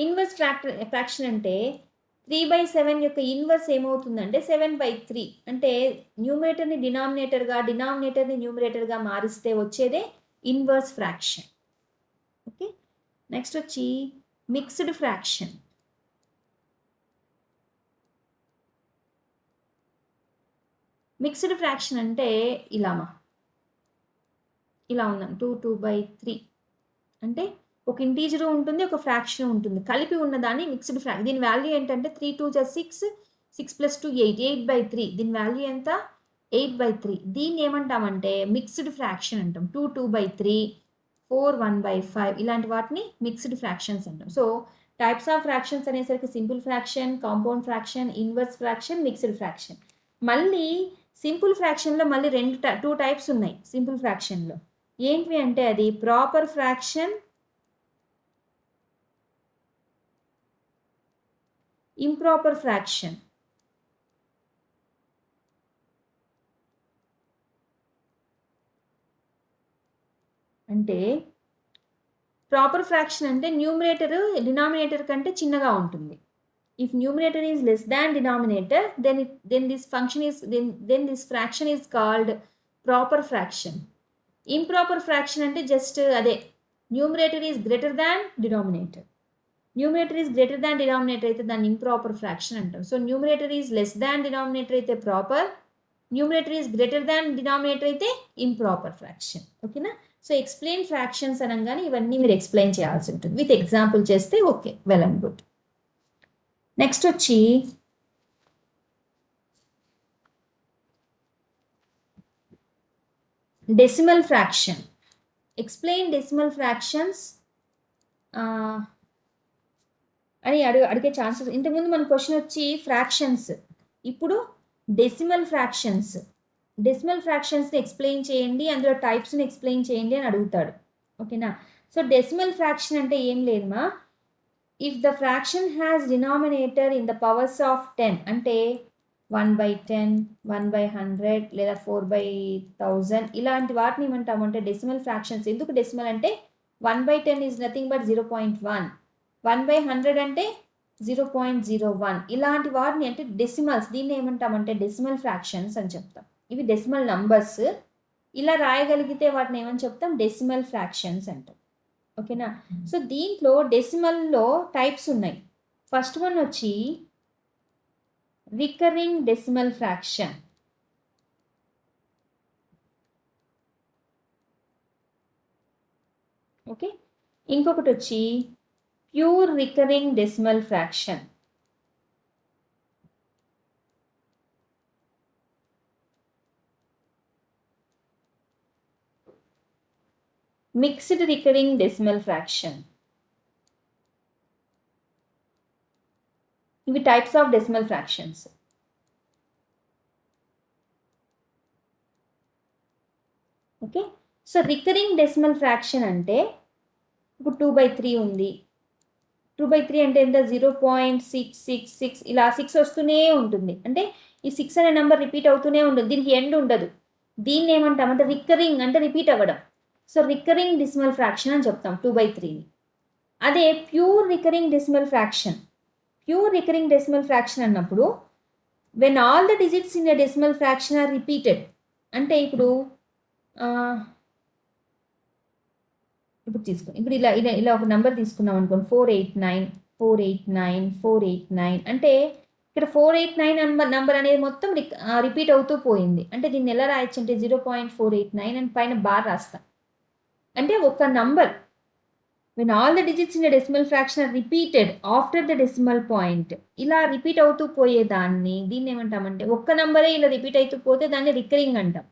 A: ఇన్వర్స్ ఫ్రాక్షన్ అంటే 3/7 యొక్క ఇన్వర్స్ ఏమవుతుందంటే 7/3. అంటే న్యూమరేటర్ని డినామినేటర్గా, డినామినేటర్ని న్యూమరేటర్గా మారిస్తే వచ్చేదే ఇన్వర్స్ ఫ్రాక్షన్. ఓకే, నెక్స్ట్ వచ్చి మిక్స్డ్ ఫ్రాక్షన్. మిక్స్డ్ ఫ్రాక్షన్ అంటే ఇలా ఉందాం 2/3. అంటే ఒక ఇంటీజర్ ఉంటుంది, ఒక ఫ్రాక్షన్ ఉంటుంది, కలిపి ఉన్నదాన్ని మిక్స్డ్ ఫ్రాక్షన్. దీని వాల్యూ ఏంటంటే 3 2 6, 6 + 2 8, 8/3. దీని వాల్యూ ఎంత? 8/3. దీన్ని ఏమంటామంటే మిక్స్డ్ ఫ్రాక్షన్ అంటాం. 2 2/3, 4 1/5 ఇలాంటి వాటిని మిక్స్డ్ ఫ్రాక్షన్స్ అంటాం. సో టైప్స్ ఆఫ్ ఫ్రాక్షన్స్ అనేసరికి simple fraction, compound fraction, inverse fraction, mixed fraction. మళ్ళీ సింపుల్ ఫ్రాక్షన్లో మళ్ళీ 2 టైప్స్ ఉన్నాయి. సింపుల్ ఫ్రాక్షన్లో ఏంటివి అంటే అది ప్రాపర్ ఫ్రాక్షన్, ఇంప్రాపర్ ఫ్రాక్షన్. అంటే ప్రాపర్ ఫ్రాక్షన్ అంటే న్యూమరేటర్ డినామినేటర్ కంటే చిన్నగా ఉంటుంది. If numerator is less than denominator, then this fraction is called proper fraction. Improper fraction అంటే జస్ట్ అదే, numerator is greater than denominator. Numerator is greater than denominator అయితే దాన్ని improper fraction అంటాం. So numerator is less than denominator అయితే proper, numerator is greater than denominator అయితే improper fraction. ఓకేనా? So explain fractions అనగానే ఇవన్నీ మీరు ఎక్స్ప్లెయిన్ చేయాల్సి ఉంటుంది. విత్ ఎగ్జాంపుల్ చేస్తే okay, well and good. Next వచ్చి decimal fraction. Explain decimal fractions అని అడిగే ఛాన్సెస్. ఇంతకుముందు మన క్వశ్చన్ వచ్చి ఫ్రాక్షన్స్, ఇప్పుడు డెసిమల్ ఫ్రాక్షన్స్. డెసిమల్ ఫ్రాక్షన్స్ని ఎక్స్ప్లెయిన్ చేయండి, అందులో టైప్స్ని ఎక్స్ప్లెయిన్ చేయండి అని అడుగుతాడు. ఓకేనా? సో డెసిమల్ ఫ్రాక్షన్ అంటే ఏం లేదమ్మా, if the fraction has denominator in the powers of 10, అంటే 1/10, 1/100 లేదా 4/1000 ఇలాంటి వాటిని ఏమంటామంటే డెసిమల్ ఫ్రాక్షన్స్. ఎందుకు డెసిమల్ అంటే 1/10 ఈజ్ నథింగ్ బట్ 0.1, 1/100 అంటే 0.01 ఇలాంటి వాటిని అంటే డెసిమల్స్. దీన్ని ఏమంటామంటే డెసిమల్ ఫ్రాక్షన్స్ అని చెప్తాం. ఇవి డెసిమల్ నంబర్స్. ఇలా రాయగలిగితే వాటిని ఏమని చెప్తాం? డెసిమల్ ఫ్రాక్షన్స్ అంటాం. ఓకేనా? సో దీంట్లో డెసిమల్లో టైప్స్ ఉన్నాయి. ఫస్ట్ వన్ వచ్చి రికరింగ్ డెసిమల్ ఫ్రాక్షన్. ఓకే, ఇంకొకటి వచ్చి pure recurring decimal fraction. Mixed recurring decimal fraction. ఇవి types of decimal fractions. Okay, so recurring decimal fraction అంటే ఇప్పుడు 2/3 ఉంది. 2/3 అంటే ఎంత? 0.666 ఇలా 6 వస్తూనే ఉంటుంది. అంటే ఈ 6 అనే నెంబర్ రిపీట్ అవుతూనే ఉంటుంది, దీనికి ఎండ్ ఉండదు. దీన్ని ఏమంటామంటే రికరింగ్, అంటే రిపీట్ అవ్వడం. సో రికరింగ్ డెసిమల్ ఫ్రాక్షన్ అని చెప్తాం 2/3ని. అదే pure recurring decimal fraction. Pure recurring decimal fraction అన్నప్పుడు when all the digits in a decimal fraction are repeated. అంటే ఇప్పుడు ఇప్పుడు ఇలా ఇలా ఇలా ఒక నెంబర్ తీసుకున్నాం అనుకోండి, 489, 489, 489. అంటే ఇక్కడ 489 నెంబర్ అనేది మొత్తం రిపీట్ అవుతూ పోయింది. అంటే దీన్ని ఎలా రాయొచ్చు అంటే 0.489 అని పైన బార్ రాస్తాం. అంటే ఒక number when all the digits in a decimal fraction are repeated after the decimal point, ఇలా రిపీట్ అవుతూ పోయేదాన్ని దీన్ని ఏమంటామంటే, ఒక్క నంబరే ఇలా రిపీట్ అవుతూ పోతే దాన్ని రికరింగ్ అంటాం.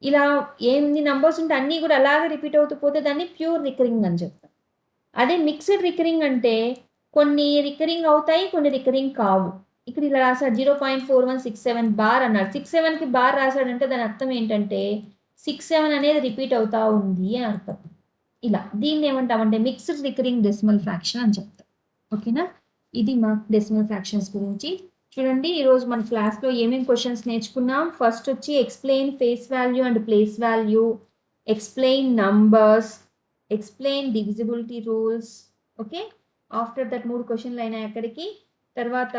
A: ఇలా ఎన్ని నంబర్స్ ఉంటే అన్నీ కూడా అలాగే రిపీట్ అవుతూ పోతే దాన్ని ప్యూర్ రికరింగ్ అని చెప్తాం. అదే మిక్స్డ్ రికరింగ్ అంటే కొన్ని రికరింగ్ అవుతాయి, కొన్ని రికరింగ్ కావు. ఇక్కడ ఇలా రాసాడు 0.4167 బార్ అన్నాడు. 67కి బార్ రాసాడంటే దాని అర్థం ఏంటంటే 67 అనేది రిపీట్ అవుతా ఉంది అని అర్థం. ఇలా దీన్ని ఏమంటామంటే మిక్స్డ్ రికరింగ్ డెసిమల్ ఫ్రాక్షన్ అని చెప్తాం. ఓకేనా? ఇది మా డెసిమల్ ఫ్రాక్షన్స్ గురించి. చూడండి ఈరోజు మన క్లాస్లో ఏమేమి క్వశ్చన్స్ నేర్చుకున్నాం. ఫస్ట్ వచ్చి explain face value and place value, explain numbers, explain divisibility rules. Okay, after that 3 క్వశ్చన్లు అయినాయి అక్కడికి. తర్వాత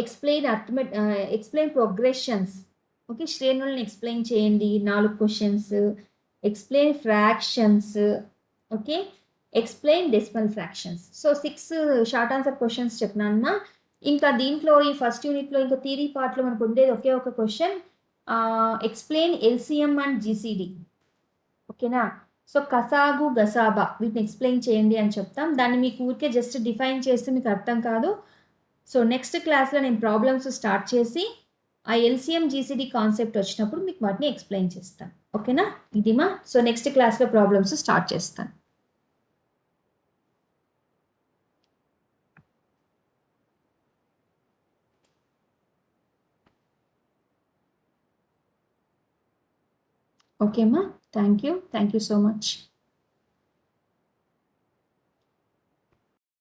A: ఎక్స్ప్లెయిన్ ప్రోగ్రెషన్స్. ఓకే, శ్రేణులను ఎక్స్ప్లెయిన్ చేయండి 4 questions. Explain fractions. Okay, explain decimal fractions. So 6 short answer questions చెప్పినానమ్మా. ఇంకా దీంట్లో ఈ ఫస్ట్ యూనిట్లో ఇంకా థియరీ పార్ట్లో మనకు ఉండేది ఒకే ఒక question, explain LCM and GCD. ఓకేనా? సో కసాగు గసాబా వీటిని ఎక్స్ప్లెయిన్ చేయండి అని చెప్తాం. దాన్ని మీకు ఊరికే జస్ట్ డిఫైన్ చేస్తే మీకు అర్థం కాదు. సో నెక్స్ట్ క్లాస్లో నేను ప్రాబ్లమ్స్ స్టార్ట్ చేసి ఆ ఎల్సిఎం జీసీడీ కాన్సెప్ట్ వచ్చినప్పుడు మీకు వాటిని ఎక్స్ప్లెయిన్ చేస్తాను. ఓకేనా? ఇదిమా. సో నెక్స్ట్ క్లాస్లో ప్రాబ్లమ్స్ స్టార్ట్ చేస్తాను. ఓకేమ్మా, థ్యాంక్ యూ సో మచ్.